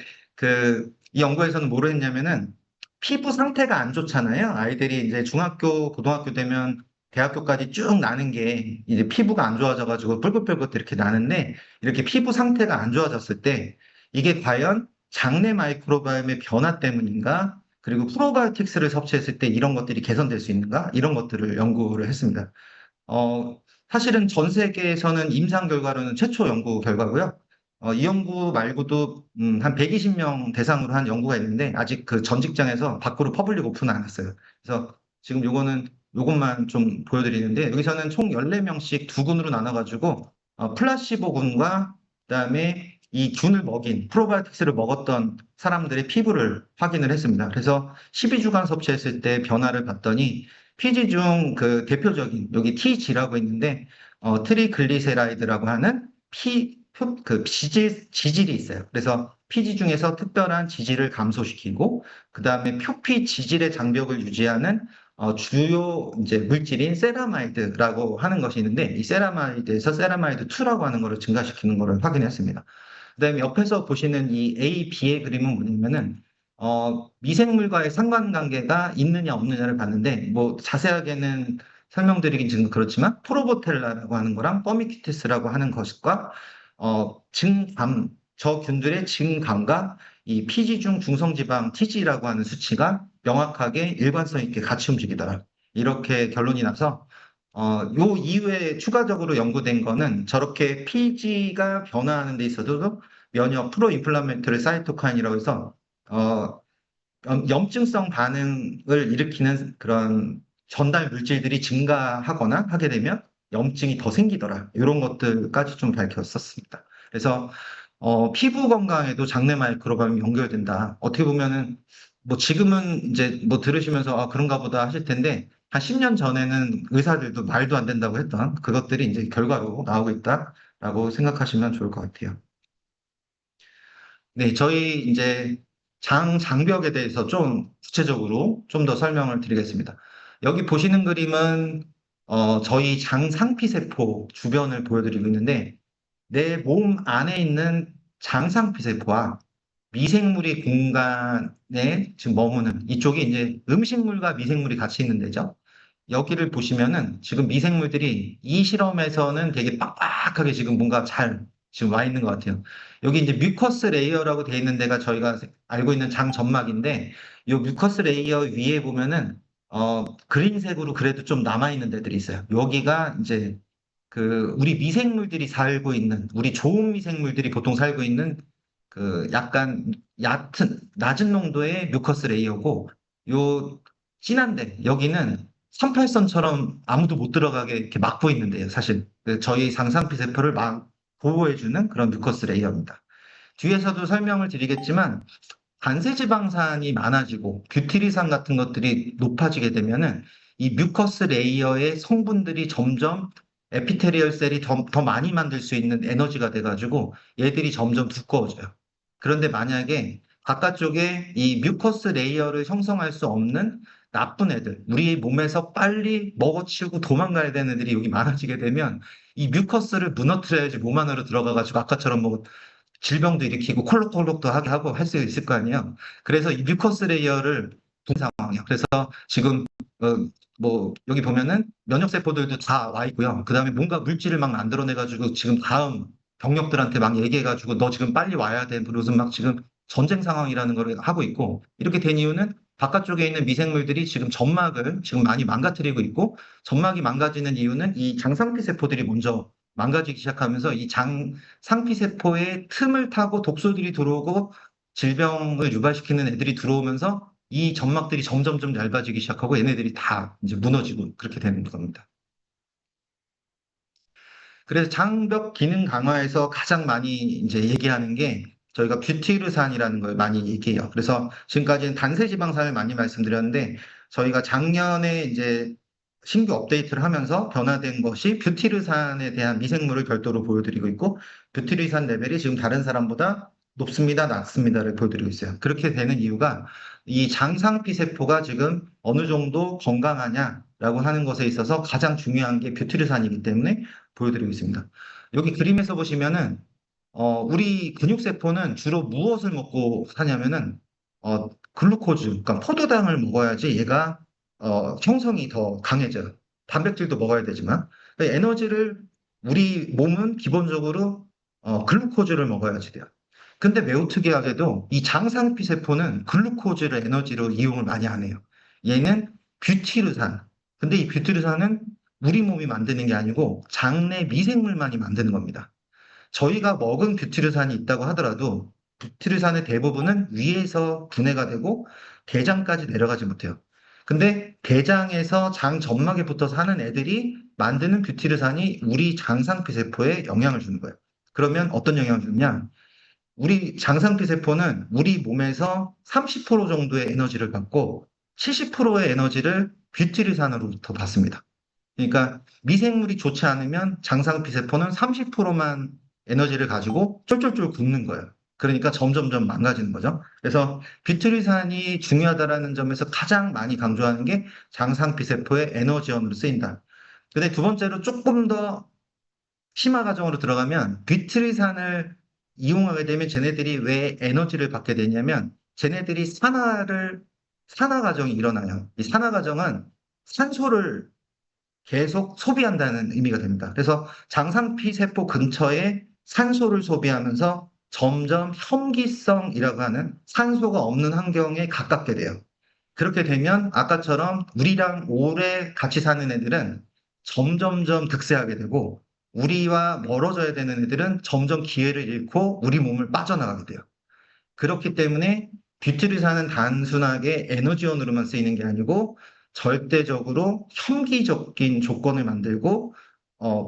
이 연구에서는 뭐를 했냐면은 피부 상태가 안 좋잖아요. 아이들이 이제 중학교, 고등학교 되면 대학교까지 쭉 나는 게 이제 피부가 안 좋아져가지고 뿔뿔뿔뿔 이렇게 나는데 이렇게 피부 상태가 안 좋아졌을 때 이게 과연 장내 마이크로바이옴의 변화 때문인가? 그리고 프로바이오틱스를 섭취했을 때 이런 것들이 개선될 수 있는가? 이런 것들을 연구를 했습니다. 어, 사실은 전 세계에서는 임상 결과로는 최초 연구 결과고요. 이 연구 말고도 한 120명 대상으로 한 연구가 있는데 아직 그 전 직장에서 밖으로 퍼블릭 오픈은 안 했어요. 그래서 지금 요것만 좀 보여드리는데 여기서는 총 14명씩 두 군으로 나눠가지고 플라시보 군과 그다음에 이 균을 먹인 프로바이오틱스를 먹었던 사람들의 피부를 확인을 했습니다. 그래서 12주간 섭취했을 때 변화를 봤더니 피지 중 그 대표적인 여기 TG라고 있는데 트리글리세라이드라고 하는 지질이 있어요. 그래서 피지 중에서 특별한 지질을 감소시키고 그 다음에 표피 지질의 장벽을 유지하는 주요 이제 물질인 세라마이드라고 하는 것이 있는데 이 세라마이드에서 세라마이드 2라고 하는 것을 증가시키는 것을 확인했습니다. 그다음에 옆에서 보시는 이 A, B의 그림은 뭐냐면은 미생물과의 상관관계가 있느냐 없느냐를 봤는데 뭐 자세하게는 설명드리긴 지금 그렇지만 프로보텔라라고 하는 거랑 퍼미큐티스라고 하는 것과 증감 저 균들의 증감과 이 피지중 중성지방 TG라고 하는 수치가 명확하게 일관성 있게 같이 움직이더라. 이렇게 결론이 나서 요 이후에 추가적으로 연구된 거는 저렇게 피지가 변화하는 데 있어도 면역 프로인플라메토리 사이토카인이라고 해서 어, 염증성 반응을 일으키는 그런 전달 물질들이 증가하거나 하게 되면 염증이 더 생기더라. 이런 것들까지 좀 밝혔었습니다. 그래서 피부 건강에도 장내 마이크로바이옴이 연결된다. 어떻게 보면은 뭐 지금은 이제 뭐 들으시면서 그런가 보다 하실 텐데 한 10년 전에는 의사들도 말도 안 된다고 했던 그것들이 이제 결과로 나오고 있다라고 생각하시면 좋을 것 같아요. 네, 저희 이제 장벽에 대해서 좀 구체적으로 좀 더 설명을 드리겠습니다. 여기 보시는 그림은 저희 장 상피세포 주변을 보여드리고 있는데 내 몸 안에 있는 장 상피세포와 미생물이 공간에 지금 머무는 이쪽이 이제 음식물과 미생물이 같이 있는 데죠. 여기를 보시면은 지금 미생물들이 이 실험에서는 되게 빡빡하게 지금 뭔가 잘 지금 와 있는 것 같아요. 여기 이제 뮤커스 레이어라고 되어 있는 데가 저희가 알고 있는 장 점막인데 이 뮤커스 레이어 위에 보면은 그린색으로 그래도 좀 남아 있는 데들이 있어요. 여기가 이제 그 우리 미생물들이 살고 있는 우리 좋은 미생물들이 보통 살고 있는 그 약간 얕은 낮은 농도의 뮤커스 레이어고 요 진한데 여기는 38선처럼 아무도 못 들어가게 이렇게 막고 있는데요. 사실 그 저희 상상피세포를 막 보호해주는 그런 뮤커스 레이어입니다. 뒤에서도 설명을 드리겠지만 간세지방산이 많아지고 뷰티리산 같은 것들이 높아지게 되면은 이 뮤커스 레이어의 성분들이 점점 에피테리얼 셀이 더 많이 만들 수 있는 에너지가 돼가지고 얘들이 점점 두꺼워져요. 그런데 만약에 바깥쪽에 이 뮤커스 레이어를 형성할 수 없는 나쁜 애들, 우리 몸에서 빨리 먹어치우고 도망가야 되는 애들이 여기 많아지게 되면 이 뮤커스를 무너뜨려야지 몸 안으로 들어가가지고 아까처럼 뭐 질병도 일으키고 콜록콜록도 하게 하고 할 수 있을 거 아니에요. 그래서 이 뮤커스 레이어를 둔 상황이에요. 그래서 지금 어, 뭐 여기 보면은 면역 세포들도 다 와 있고요. 그다음에 뭔가 물질을 막 만들어내 가지고 지금 다음 병력들한테 막 얘기해 가지고 너 지금 빨리 와야 돼. 그래서 막 지금 전쟁 상황이라는 걸 하고 있고 이렇게 된 이유는 바깥쪽에 있는 미생물들이 지금 점막을 지금 많이 망가뜨리고 있고 점막이 망가지는 이유는 이 장상피 세포들이 먼저 망가지기 시작하면서 이 상피세포의 틈을 타고 독소들이 들어오고 질병을 유발시키는 애들이 들어오면서 이 점막들이 점점점 얇아지기 시작하고 얘네들이 다 이제 무너지고 그렇게 되는 겁니다. 그래서 장벽 기능 강화에서 가장 많이 이제 얘기하는 게 저희가 뷰티르산이라는 걸 많이 얘기해요. 그래서 지금까지는 단세지방산을 많이 말씀드렸는데 저희가 작년에 이제 신규 업데이트를 하면서 변화된 것이 뷰티르산에 대한 미생물을 별도로 보여드리고 있고 뷰티르산 레벨이 지금 다른 사람보다 높습니다, 낮습니다를 보여드리고 있어요. 그렇게 되는 이유가 이 장상피 세포가 지금 어느 정도 건강하냐라고 하는 것에 있어서 가장 중요한 게 뷰티르산이기 때문에 보여드리고 있습니다. 여기 그림에서 보시면은 우리 근육세포는 주로 무엇을 먹고 사냐면은 글루코즈, 그러니까 포도당을 먹어야지 얘가 형성이 더 강해져요. 단백질도 먹어야 되지만 에너지를 우리 몸은 기본적으로 글루코즈를 먹어야지 돼요. 근데 매우 특이하게도 이 장상피 세포는 글루코즈를 에너지로 이용을 많이 안 해요. 얘는 뷰티르산. 근데 이 뷰티르산은 우리 몸이 만드는 게 아니고 장내 미생물만이 만드는 겁니다. 저희가 먹은 뷰티르산이 있다고 하더라도 뷰티르산의 대부분은 위에서 분해가 되고 대장까지 내려가지 못해요. 근데 대장에서 장 점막에 붙어서 하는 애들이 만드는 뷰티르산이 우리 장상피세포에 영향을 주는 거예요. 그러면 어떤 영향을 주느냐? 우리 장상피 세포는 우리 몸에서 30% 정도의 에너지를 받고 70%의 에너지를 뷰티르산으로부터 받습니다. 그러니까 미생물이 좋지 않으면 장상피 세포는 30%만 에너지를 가지고 쫄쫄쫄 굶는 거예요. 그러니까 점점점 망가지는 거죠. 그래서 뷰티르산이 중요하다라는 점에서 가장 많이 강조하는 게 장상피 세포의 에너지원으로 쓰인다. 근데 두 번째로 조금 더 심화 과정으로 들어가면 뷰트리산을 이용하게 되면 쟤네들이 왜 에너지를 받게 되냐면 쟤네들이 산화 과정이 일어나요. 이 산화 과정은 산소를 계속 소비한다는 의미가 됩니다. 그래서 장상피 세포 근처에 산소를 소비하면서 점점 혐기성이라고 하는 산소가 없는 환경에 가깝게 돼요. 그렇게 되면 아까처럼 우리랑 오래 같이 사는 애들은 점점점 득세하게 되고 우리와 멀어져야 되는 애들은 점점 기회를 잃고 우리 몸을 빠져나가게 돼요. 그렇기 때문에 뷰티르산은 단순하게 에너지원으로만 쓰이는 게 아니고 절대적으로 혐기적인 조건을 만들고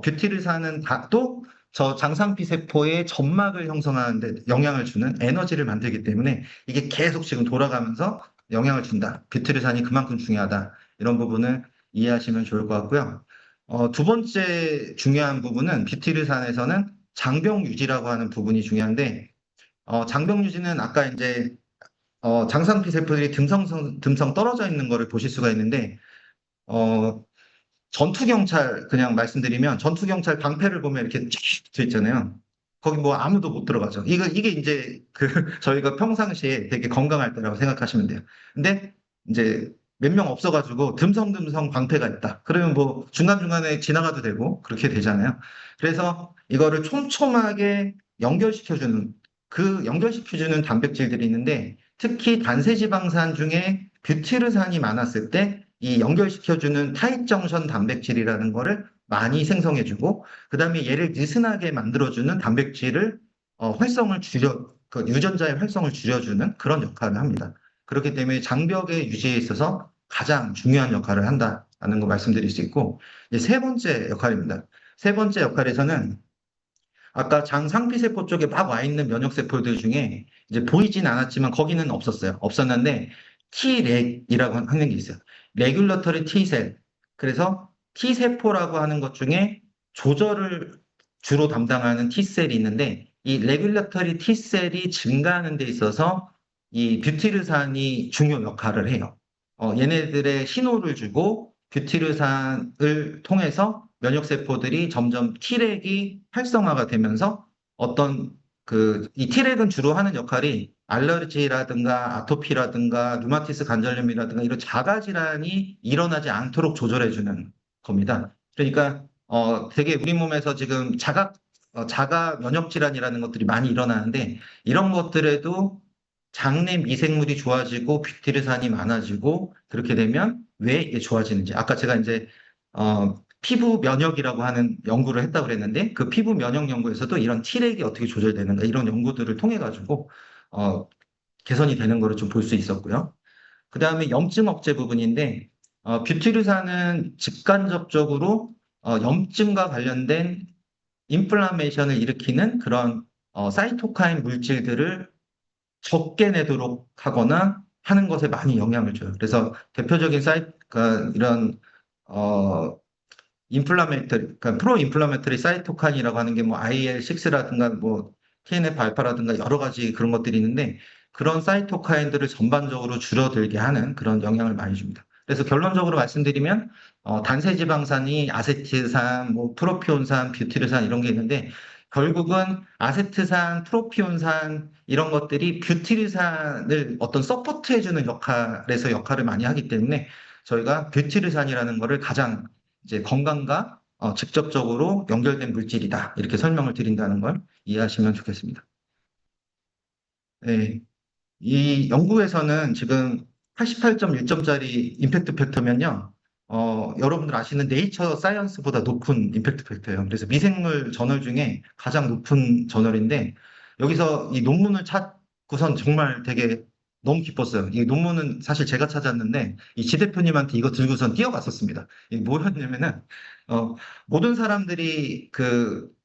뷰티르산은 또 저 장상피 세포의 점막을 형성하는 데 영향을 주는 에너지를 만들기 때문에 이게 계속 지금 돌아가면서 영향을 준다. 뷰티르산이 그만큼 중요하다. 이런 부분을 이해하시면 좋을 것 같고요. 두 번째 중요한 부분은 뷰티르산에서는 장벽 유지라고 하는 부분이 중요한데 장벽 유지는 아까 이제 장상피 세포들이 듬성 떨어져 있는 거를 보실 수가 있는데, 어, 전투경찰, 그냥 말씀드리면, 전투경찰 방패를 보면 이렇게 쫙 붙어 있잖아요. 거기 뭐 아무도 못 들어가죠. 이게 이제 저희가 평상시에 되게 건강할 때라고 생각하시면 돼요. 근데 이제 몇 명 없어가지고 듬성듬성 방패가 있다. 그러면 뭐 중간중간에 지나가도 되고 그렇게 되잖아요. 그래서 이거를 촘촘하게 연결시켜주는, 그 연결시켜주는 단백질들이 있는데 특히 단세지방산 중에 뷰티르산이 많았을 때 이 연결시켜주는 타입정션 단백질이라는 거를 많이 생성해주고 그다음에 얘를 느슨하게 만들어주는 단백질을 활성을 그 유전자의 활성을 줄여주는 그런 역할을 합니다. 그렇기 때문에 장벽의 유지에 있어서 가장 중요한 역할을 한다는 거 말씀드릴 수 있고 이제 세 번째 역할입니다. 세 번째 역할에서는 아까 장상피세포 쪽에 막 와 있는 면역세포들 중에 이제 보이진 않았지만 거기는 없었어요. 없었는데 Treg이라고 하는 게 있어요. 레귤러터리 T셀. 그래서 T세포라고 하는 것 중에 조절을 주로 담당하는 T셀이 있는데 이 레귤러터리 T셀이 증가하는 데 있어서 이 뷰티르산이 중요 역할을 해요. 얘네들의 신호를 주고 뷰티르산을 통해서 면역세포들이 점점 T렉이 활성화가 되면서 어떤 이 T렉은 주로 하는 역할이 알러지라든가 아토피라든가 루마티스 관절염이라든가 이런 자가 질환이 일어나지 않도록 조절해주는 겁니다. 그러니까 되게 우리 몸에서 지금 자가 면역 질환이라는 것들이 많이 일어나는데 이런 것들에도 장내 미생물이 좋아지고 뷰티르산이 많아지고 그렇게 되면 왜 이게 좋아지는지 아까 제가 이제 피부 면역이라고 하는 연구를 했다고 그랬는데 그 피부 면역 연구에서도 이런 T렉이 어떻게 조절되는가 이런 연구들을 통해 가지고 어, 개선이 되는 거를 좀 볼 수 있었고요. 그 다음에 염증 억제 부분인데 뷰티르산은 직간접적으로 염증과 관련된 인플라메이션을 일으키는 그런 사이토카인 물질들을 적게 내도록 하거나 하는 것에 많이 영향을 줘요. 그래서 대표적인 그러니까 이런 어, 그러니까 프로 인플라메터리 사이토카인이라고 하는 게 뭐 IL6라든가 뭐 TNF 알파라든가 여러 가지 그런 것들이 있는데 그런 사이토카인들을 전반적으로 줄어들게 하는 그런 영향을 많이 줍니다. 그래서 결론적으로 말씀드리면 단세지방산이 아세틸산, 뭐 프로피온산, 뷰티르산 이런 게 있는데 결국은 아세트산, 프로피온산 이런 것들이 뷰티르산을 어떤 서포트해주는 역할에서 역할을 많이 하기 때문에 저희가 뷰티르산이라는 거를 가장 이제 건강과 직접적으로 연결된 물질이다. 이렇게 설명을 드린다는 걸 이해하시면 좋겠습니다. 네. 이 연구에서는 지금 88.1점짜리 임팩트 팩터면요. 여러분들 아시는 네이처 사이언스보다 높은 임팩트 팩터예요. 그래서 미생물 저널 중에 가장 높은 저널인데 여기서 이 논문을 찾고선 정말 되게 너무 기뻤어요. 이 논문은 사실 제가 찾았는데 이 지 대표님한테 이거 들고선 뛰어갔었습니다. 이게 뭐였냐면은 모든 사람들이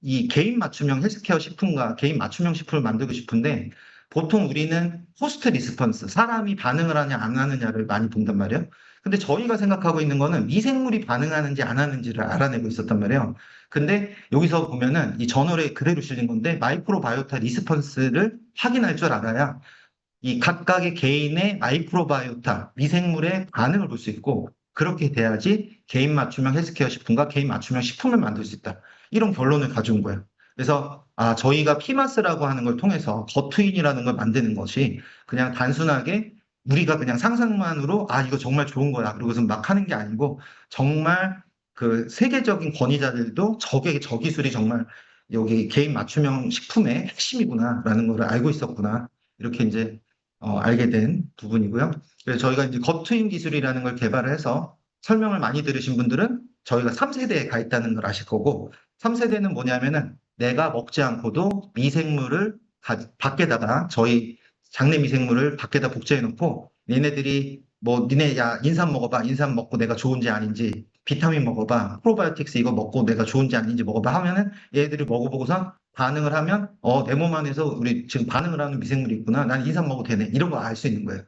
이 개인 맞춤형 헬스케어 식품과 개인 맞춤형 식품을 만들고 싶은데 보통 우리는 호스트 리스폰스, 사람이 반응을 하냐 안 하느냐를 많이 본단 말이에요. 근데 저희가 생각하고 있는 거는 미생물이 반응하는지 안 하는지를 알아내고 있었단 말이에요. 근데 여기서 보면은 이 저널에 그대로 실린 건데 마이크로바이오타 리스폰스를 확인할 줄 알아야 이 각각의 개인의 마이크로바이오타, 미생물의 반응을 볼 수 있고 그렇게 돼야지 개인 맞춤형 헬스케어 식품과 개인 맞춤형 식품을 만들 수 있다. 이런 결론을 가져온 거예요. 그래서 저희가 피마스라고 하는 걸 통해서 거트인이라는 걸 만드는 것이 그냥 단순하게 우리가 그냥 상상만으로 이거 정말 좋은 거야. 그러고서 막 하는 게 아니고 정말 그 세계적인 권위자들도 저 기술이 정말 여기 개인 맞춤형 식품의 핵심이구나라는 걸 알고 있었구나. 이렇게 이제 알게 된 부분이고요. 그래서 저희가 이제 거트인 기술이라는 걸 개발을 해서 설명을 많이 들으신 분들은 저희가 3세대에 가 있다는 걸 아실 거고 3세대는 뭐냐면은 내가 먹지 않고도 미생물을 밖에다가 저희 장내 미생물을 밖에다 복제해 놓고 얘네들이 뭐 니네 야 인삼 먹어봐. 인삼 먹고 내가 좋은지 아닌지 비타민 먹어봐. 프로바이오틱스 이거 먹고 내가 좋은지 아닌지 먹어봐 하면은 얘들이 먹어보고서 반응을 하면 내 몸 안에서 우리 지금 반응을 하는 미생물이 있구나. 난 인삼 먹어도 되네. 이런 거 알 수 있는 거예요.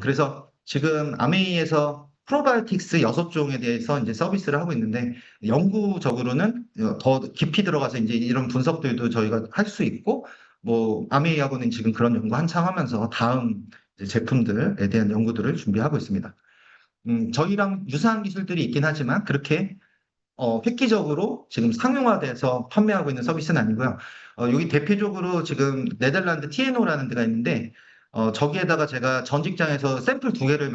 그래서 지금 아메이에서 프로바이오틱스 6종에 대해서 이제 서비스를 하고 있는데 영구적으로는 더 깊이 들어가서 이제 이런 분석들도 저희가 할 수 있고 뭐 아메이하고는 지금 그런 연구 한참 하면서 다음 이제 제품들에 대한 연구들을 준비하고 있습니다. 저희랑 유사한 기술들이 있긴 하지만 그렇게 획기적으로 지금 상용화돼서 판매하고 있는 서비스는 아니고요. 여기 대표적으로 지금 네덜란드 TNO라는 데가 있는데, 저기에다가 제가 전 직장에서 샘플 2개를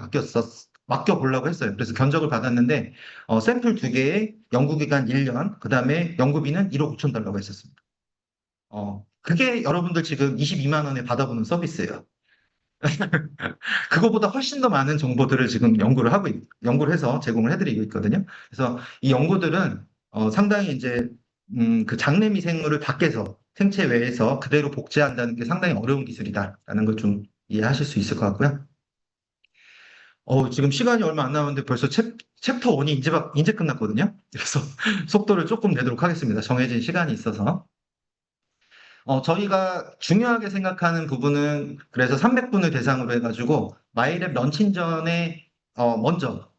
맡겨보려고 했어요. 그래서 견적을 받았는데, 샘플 2개에 연구기간 1년, 그 다음에 연구비는 1억 5천 달러가 있었습니다. 그게 여러분들 지금 22만 원에 받아보는 서비스예요. 그거보다 훨씬 더 많은 정보들을 지금 연구를 해서 제공을 해드리고 있거든요. 그래서 이 연구들은 상당히 이제 그 장내 미생물을 밖에서 생체 외에서 그대로 복제한다는 게 상당히 어려운 기술이다라는 걸 좀 이해하실 수 있을 것 같고요. 지금 시간이 얼마 안 남았는데 벌써 챕터 1이 이제 끝났거든요. 그래서 속도를 조금 내도록 하겠습니다. 정해진 시간이 있어서. 저희가 중요하게 생각하는 부분은 그래서 300분을 대상으로 해가지고 마이랩 런칭 전에 먼저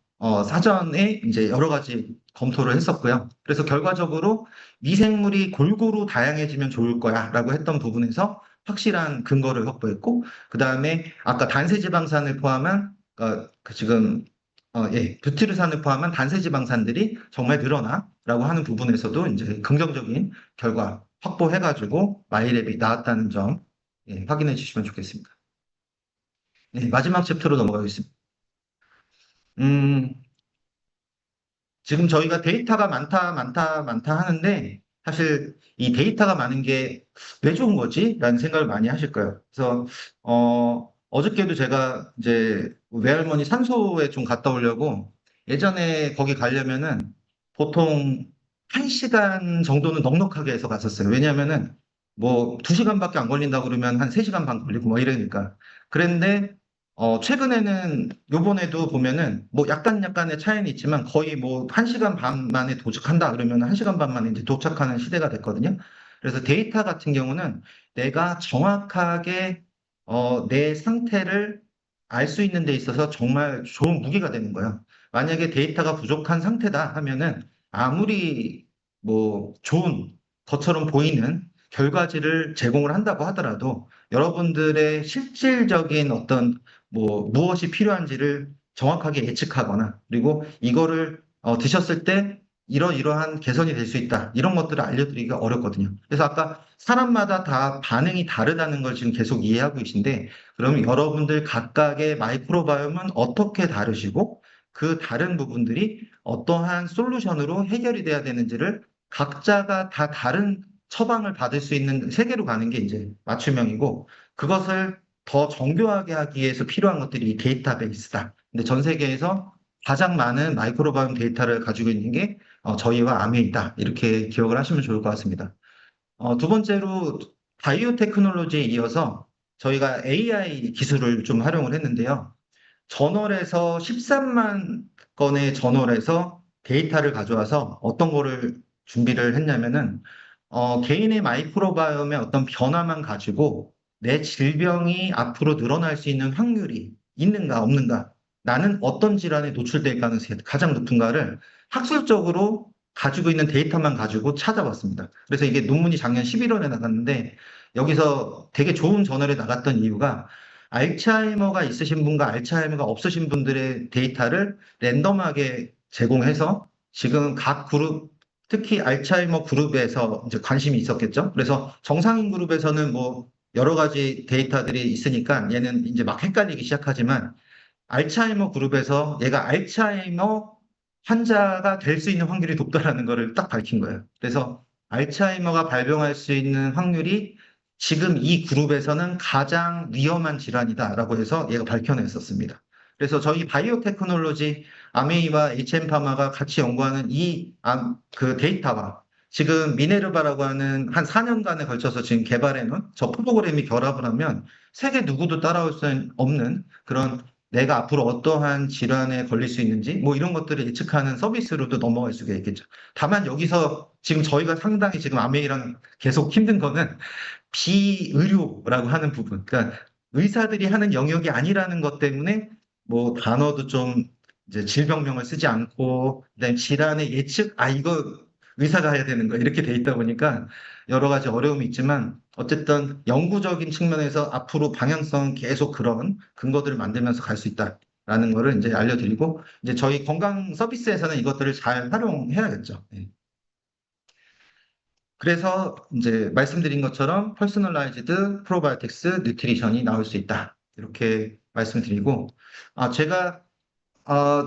사전에 이제 여러 가지 검토를 했었고요. 그래서 결과적으로 미생물이 골고루 다양해지면 좋을 거야라고 했던 부분에서 확실한 근거를 확보했고, 그 다음에 아까 단세지방산을 포함한 그 지금 뷰티르산을 포함한 단세지방산들이 정말 늘어나라고 하는 부분에서도 이제 긍정적인 결과 확보해가지고 마이랩이 나왔다는 점 확인해 주시면 좋겠습니다. 네, 마지막 챕터로 넘어가겠습니다. 음, 지금 저희가 데이터가 많다 하는데 사실 이 데이터가 많은 게 왜 좋은 거지? 라는 생각을 많이 하실 거예요. 그래서 어저께도 제가 이제 외할머니 산소에 좀 갔다 오려고 예전에 거기 가려면은 보통 1시간 정도는 넉넉하게 해서 갔었어요. 왜냐면은 뭐 2시간밖에 안 걸린다고 그러면 한 3시간 반 걸리고 뭐 이러니까. 그랬는데 최근에는 요번에도 보면은 뭐 약간의 차이는 있지만 거의 뭐 1시간 반 만에 도착한다 그러면 1시간 반 만에 이제 도착하는 시대가 됐거든요. 그래서 데이터 같은 경우는 내가 정확하게 내 상태를 알 수 있는 데 있어서 정말 좋은 무기가 되는 거예요. 만약에 데이터가 부족한 상태다 하면은 아무리 뭐 좋은 것처럼 보이는 결과지를 제공을 한다고 하더라도 여러분들의 실질적인 어떤 뭐 무엇이 필요한지를 정확하게 예측하거나 그리고 이거를 드셨을 때 이러이러한 개선이 될 수 있다. 이런 것들을 알려드리기가 어렵거든요. 그래서 아까 사람마다 다 반응이 다르다는 걸 지금 계속 이해하고 계신데 그러면 여러분들 각각의 마이크로바이옴은 어떻게 다르시고 그 다른 부분들이 어떠한 솔루션으로 해결이 돼야 되는지를 각자가 다 다른 처방을 받을 수 있는 세계로 가는 게 이제 맞춤형이고 그것을 더 정교하게 하기 위해서 필요한 것들이 이 데이터베이스다. 근데 전 세계에서 가장 많은 마이크로바이옴 데이터를 가지고 있는 게 저희와 아메이다. 이렇게 기억을 하시면 좋을 것 같습니다. 두 번째로 바이오 테크놀로지에 이어서 저희가 AI 기술을 좀 활용을 했는데요. 저널에서 13만 건의 저널에서 데이터를 가져와서 어떤 거를 준비를 했냐면은 개인의 마이크로바이옴의 어떤 변화만 가지고 내 질병이 앞으로 늘어날 수 있는 확률이 있는가 없는가 나는 어떤 질환에 노출될 가능성이 가장 높은가를 학술적으로 가지고 있는 데이터만 가지고 찾아봤습니다. 그래서 이게 논문이 작년 11월에 나갔는데 여기서 되게 좋은 저널에 나갔던 이유가 알츠하이머가 있으신 분과 알츠하이머가 없으신 분들의 데이터를 랜덤하게 제공해서 지금 각 그룹, 특히 알츠하이머 그룹에서 이제 관심이 있었겠죠. 그래서 정상인 그룹에서는 뭐 여러 가지 데이터들이 있으니까 얘는 이제 막 헷갈리기 시작하지만 알츠하이머 그룹에서 얘가 알츠하이머 환자가 될 수 있는 확률이 높다라는 거를 딱 밝힌 거예요. 그래서 알츠하이머가 발병할 수 있는 확률이 지금 이 그룹에서는 가장 위험한 질환이다라고 해서 얘가 밝혀냈었습니다. 그래서 저희 바이오 테크놀로지 아메이와 HM파마가 같이 연구하는 그 데이터와 지금 미네르바라고 하는 한 4년간에 걸쳐서 지금 개발해 놓은 저 프로그램이 결합을 하면 세계 누구도 따라올 수 없는 그런 내가 앞으로 어떠한 질환에 걸릴 수 있는지 뭐 이런 것들을 예측하는 서비스로도 넘어갈 수가 있겠죠. 다만 여기서 지금 저희가 상당히 지금 아메이랑 계속 힘든 거는 비의료라고 하는 부분. 그러니까 의사들이 하는 영역이 아니라는 것 때문에 뭐 단어도 좀 이제 질병명을 쓰지 않고 그다음에 질환의 예측 이거 의사가 해야 되는 거 이렇게 돼 있다 보니까 여러 가지 어려움이 있지만 어쨌든 영구적인 측면에서 앞으로 방향성 계속 그런 근거들을 만들면서 갈 수 있다라는 거를 이제 알려드리고 이제 저희 건강 서비스에서는 이것들을 잘 활용해야겠죠. 예. 그래서 이제 말씀드린 것처럼 퍼스널라이즈드 프로바이오틱스 뉴트리션이 나올 수 있다. 이렇게 말씀드리고 제가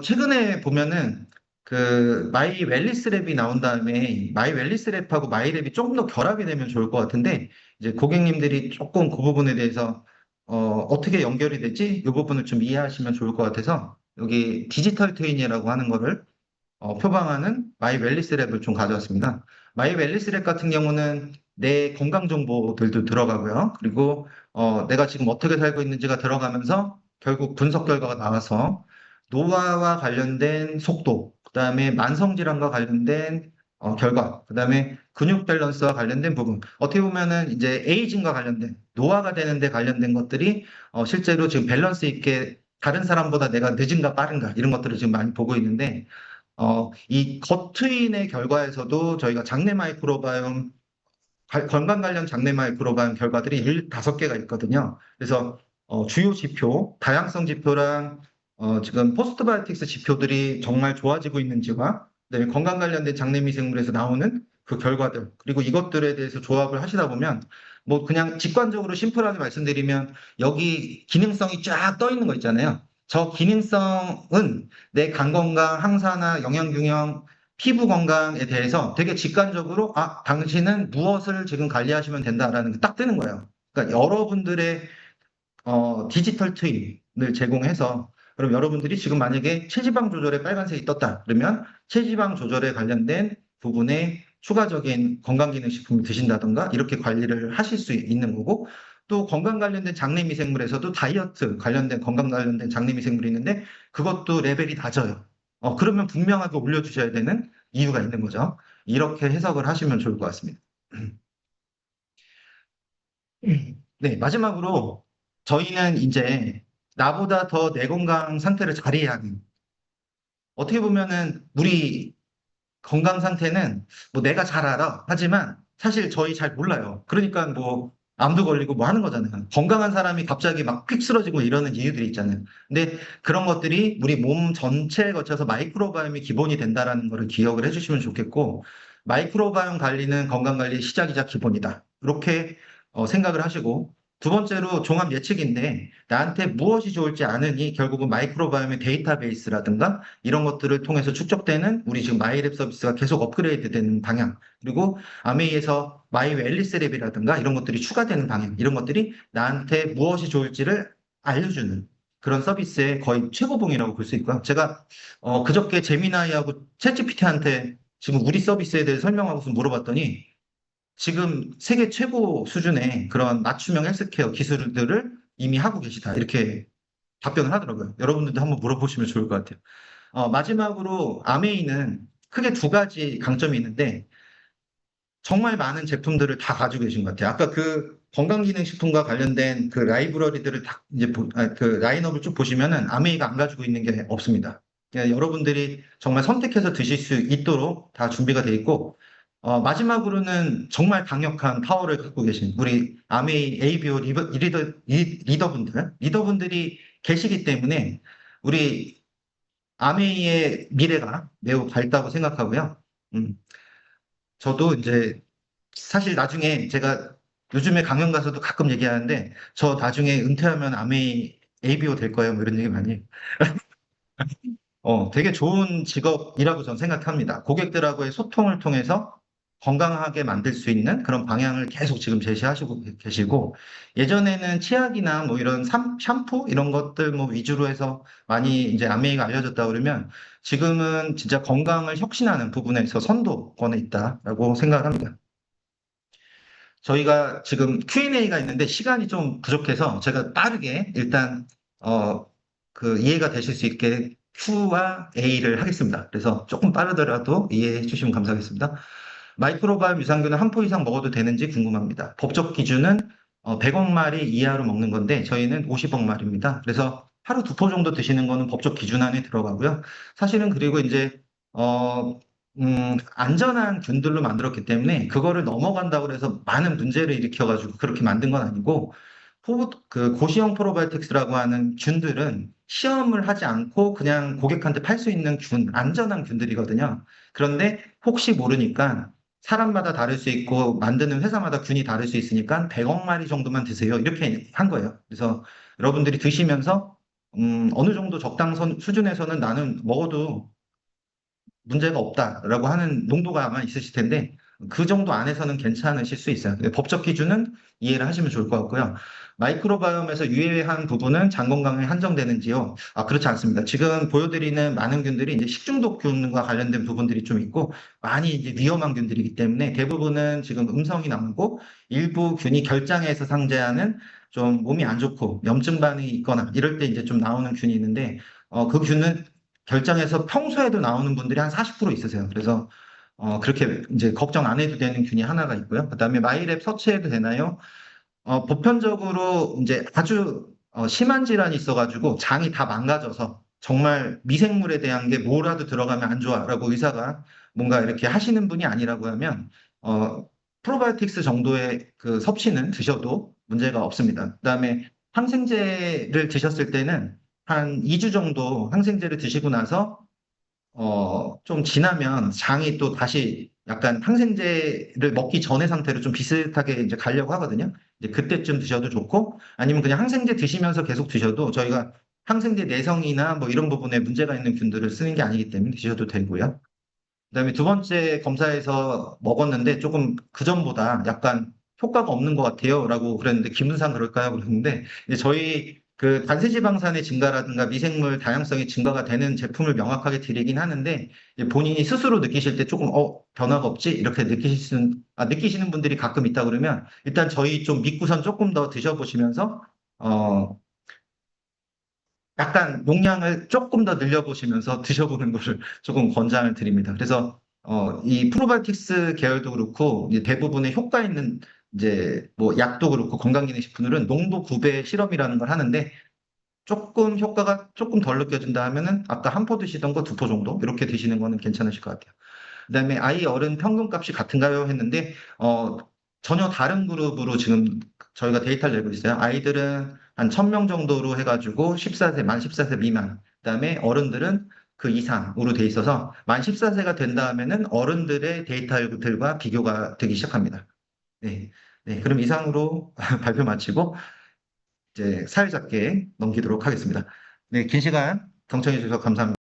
최근에 보면은 그 마이 웰리스 랩이 나온 다음에 마이 웰리스 랩하고 마이 랩이 조금 더 결합이 되면 좋을 것 같은데 이제 고객님들이 조금 그 부분에 대해서 어떻게 연결이 되지? 이 부분을 좀 이해하시면 좋을 것 같아서 여기 디지털 트윈이라고 하는 거를 표방하는 마이 웰리스 랩을 좀 가져왔습니다. 마이 웰리스 랩 같은 경우는 내 건강 정보들도 들어가고요. 그리고 내가 지금 어떻게 살고 있는지가 들어가면서 결국 분석 결과가 나와서 노화와 관련된 속도, 그다음에 만성 질환과 관련된 결과, 그다음에 근육 밸런스와 관련된 부분. 어떻게 보면은 이제 에이징과 관련된 노화가 되는데 관련된 것들이 실제로 지금 밸런스 있게 다른 사람보다 내가 늦은가 빠른가 이런 것들을 지금 많이 보고 있는데 이 겉트윈의 결과에서도 저희가 장내 마이크로바이옴, 건강 관련 장내 마이크로바이옴 결과들이 15개가 있거든요. 그래서 주요 지표, 다양성 지표랑 지금 포스트바이오틱스 지표들이 정말 좋아지고 있는지와 그다음에 건강 관련된 장내 미생물에서 나오는 그 결과들, 그리고 이것들에 대해서 조합을 하시다 보면 뭐 그냥 직관적으로 심플하게 말씀드리면 여기 기능성이 쫙 떠 있는 거 있잖아요. 저 기능성은 내 간 건강, 항산화, 영양 균형, 피부 건강에 대해서 되게 직관적으로 당신은 무엇을 지금 관리하시면 된다라는 게 딱 뜨는 거예요. 그러니까 여러분들의 디지털 트윈을 제공해서 그럼 여러분들이 지금 만약에 체지방 조절에 빨간색이 떴다 그러면 체지방 조절에 관련된 부분에 추가적인 건강기능식품을 드신다던가 이렇게 관리를 하실 수 있는 거고 또 건강 관련된 장내 미생물에서도 다이어트 관련된 건강 관련된 장내 미생물이 있는데 그것도 레벨이 낮아요. 그러면 분명하게 올려주셔야 되는 이유가 있는 거죠. 이렇게 해석을 하시면 좋을 것 같습니다. 네, 마지막으로 저희는 이제 나보다 더 내 건강 상태를 잘해야 하는 어떻게 보면은 우리 건강 상태는 뭐 내가 잘 알아 하지만 사실 저희 잘 몰라요. 그러니까 뭐 암도 걸리고 뭐 하는 거잖아요. 건강한 사람이 갑자기 막 픽 쓰러지고 이러는 이유들이 있잖아요. 근데 그런 것들이 우리 몸 전체에 거쳐서 마이크로바이옴이 기본이 된다라는 거를 기억을 해주시면 좋겠고 마이크로바이옴 관리는 건강 관리의 시작이자 기본이다. 이렇게 생각을 하시고 두 번째로 종합 예측인데 나한테 무엇이 좋을지 아느니 결국은 마이크로바이옴의 데이터베이스라든가 이런 것들을 통해서 축적되는 우리 지금 마이랩 서비스가 계속 업그레이드 되는 방향 그리고 아메이에서 마이 웰리스 랩이라든가 이런 것들이 추가되는 방향 이런 것들이 나한테 무엇이 좋을지를 알려주는 그런 서비스의 거의 최고봉이라고 볼 수 있고요. 제가 그저께 제미나이하고 챗GPT한테 지금 우리 서비스에 대해 설명하고서 물어봤더니 지금 세계 최고 수준의 그런 맞춤형 헬스케어 기술들을 이미 하고 계시다. 이렇게 답변을 하더라고요. 여러분들도 한번 물어보시면 좋을 것 같아요. 마지막으로 아메이는 크게 두 가지 강점이 있는데 정말 많은 제품들을 다 가지고 계신 것 같아요. 아까 그 건강기능식품과 관련된 그 라이브러리들을 다 이제 그 라인업을 쭉 보시면은 아메이가 안 가지고 있는 게 없습니다. 그러니까 여러분들이 정말 선택해서 드실 수 있도록 다 준비가 되어 있고 마지막으로는 정말 강력한 파워를 갖고 계신 우리 아메이 ABO 리더분들이 계시기 때문에 우리 아메이의 미래가 매우 밝다고 생각하고요. 음, 저도 이제 사실 나중에 제가 요즘에 강연 가서도 가끔 얘기하는데 저 나중에 은퇴하면 아메이 ABO 될 거예요. 뭐 이런 얘기 많이 해요. 되게 좋은 직업이라고 저는 생각합니다. 고객들하고의 소통을 통해서 건강하게 만들 수 있는 그런 방향을 계속 지금 제시하시고 계시고, 예전에는 치약이나 뭐 이런 샴푸 이런 것들 뭐 위주로 해서 많이 이제 안메이가 알려졌다 그러면, 지금은 진짜 건강을 혁신하는 부분에서 선도권에 있다라고 생각합니다. 저희가 지금 Q&A가 있는데 시간이 좀 부족해서 제가 빠르게 일단 어, 이해가 되실 수 있게 Q와 A를 하겠습니다. 그래서 조금 빠르더라도 이해해 주시면 감사하겠습니다. 마이크로바이옴 유산균은 한 포 이상 먹어도 되는지 궁금합니다. 법적 기준은 100억 마리 이하로 먹는 건데 저희는 50억 마리입니다. 그래서 하루 2포 정도 드시는 거는 법적 기준 안에 들어가고요. 사실은 그리고 이제 어, 안전한 균들로 만들었기 때문에 그거를 넘어간다고 해서 많은 문제를 일으켜가지고 그렇게 만든 건 아니고, 고시형 프로바이오틱스라고 하는 균들은 시험을 하지 않고 그냥 고객한테 팔 수 있는 안전한 균들이거든요. 그런데 혹시 모르니까 사람마다 다를 수 있고 만드는 회사마다 균이 다를 수 있으니까 100억 마리 정도만 드세요. 이렇게 한 거예요. 그래서 여러분들이 드시면서 어느 정도 적당 수준에서는 나는 먹어도 문제가 없다라고 하는 농도가 아마 있으실 텐데, 그 정도 안에서는 괜찮으실 수 있어요. 법적 기준은 이해를 하시면 좋을 것 같고요. 마이크로바이옴에서 유해한 부분은 장 건강에 한정되는지요? 그렇지 않습니다. 지금 보여드리는 많은 균들이 이제 식중독균과 관련된 부분들이 좀 있고, 많이 이제 위험한 균들이기 때문에 대부분은 지금 음성이 나오고, 일부 균이 결장해서 상대하는 좀 몸이 안 좋고 염증 반응이 있거나 이럴 때 이제 좀 나오는 균이 있는데, 그 균은 결장해서 평소에도 나오는 분들이 한 40% 있으세요. 그래서 그렇게 이제 걱정 안 해도 되는 균이 하나가 있고요. 그다음에 마이랩 서치해도 되나요? 보편적으로 이제 아주 심한 질환이 있어가지고 장이 다 망가져서 정말 미생물에 대한 게 뭐라도 들어가면 안 좋아라고 의사가 뭔가 이렇게 하시는 분이 아니라고 하면 프로바이오틱스 정도의 그 섭취는 드셔도 문제가 없습니다. 그다음에 항생제를 드셨을 때는 한 2주 정도 항생제를 드시고 나서 좀 지나면 장이 또 다시 약간 항생제를 먹기 전의 상태로 좀 비슷하게 이제 가려고 하거든요. 이제 그때쯤 드셔도 좋고, 아니면 그냥 항생제 드시면서 계속 드셔도, 저희가 항생제 내성이나 뭐 이런 부분에 문제가 있는 균들을 쓰는 게 아니기 때문에 드셔도 되고요. 그다음에 두 번째 검사에서 먹었는데 조금 그전보다 약간 효과가 없는 것 같아요라고 그랬는데, 기분상 그럴까요? 그랬는데 이제 저희 그 단세지방산의 증가라든가 미생물 다양성의 증가가 되는 제품을 명확하게 드리긴 하는데, 이제 본인이 스스로 느끼실 때 조금 변화가 없지 이렇게 느끼시는 분들이 가끔 있다 그러면, 일단 저희 좀 믿고선 조금 더 드셔보시면서 어 약간 용량을 조금 더 늘려보시면서 드셔보는 것을 조금 권장을 드립니다. 그래서 이 프로바이오틱스 계열도 그렇고 이제 대부분의 효과 있는 이제 뭐 약도 그렇고 건강기능식품들은 농도 9배 실험이라는 걸 하는데, 조금 효과가 조금 덜 느껴진다 하면은 아까 한 포 드시던 거 2포 정도 이렇게 드시는 거는 괜찮으실 것 같아요. 그다음에 아이 어른 평균값이 같은가요? 했는데 전혀 다른 그룹으로 지금 저희가 데이터를 내고 있어요. 아이들은 한 1000명 정도로 해가지고 14세, 만 14세 미만, 그다음에 어른들은 그 이상으로 돼 있어서 만 14세가 된다 하면은 어른들의 데이터들과 비교가 되기 시작합니다. 네. 네, 그럼 이상으로 발표 마치고 이제 사회자께 넘기도록 하겠습니다. 네, 긴 시간 경청해 주셔서 감사합니다.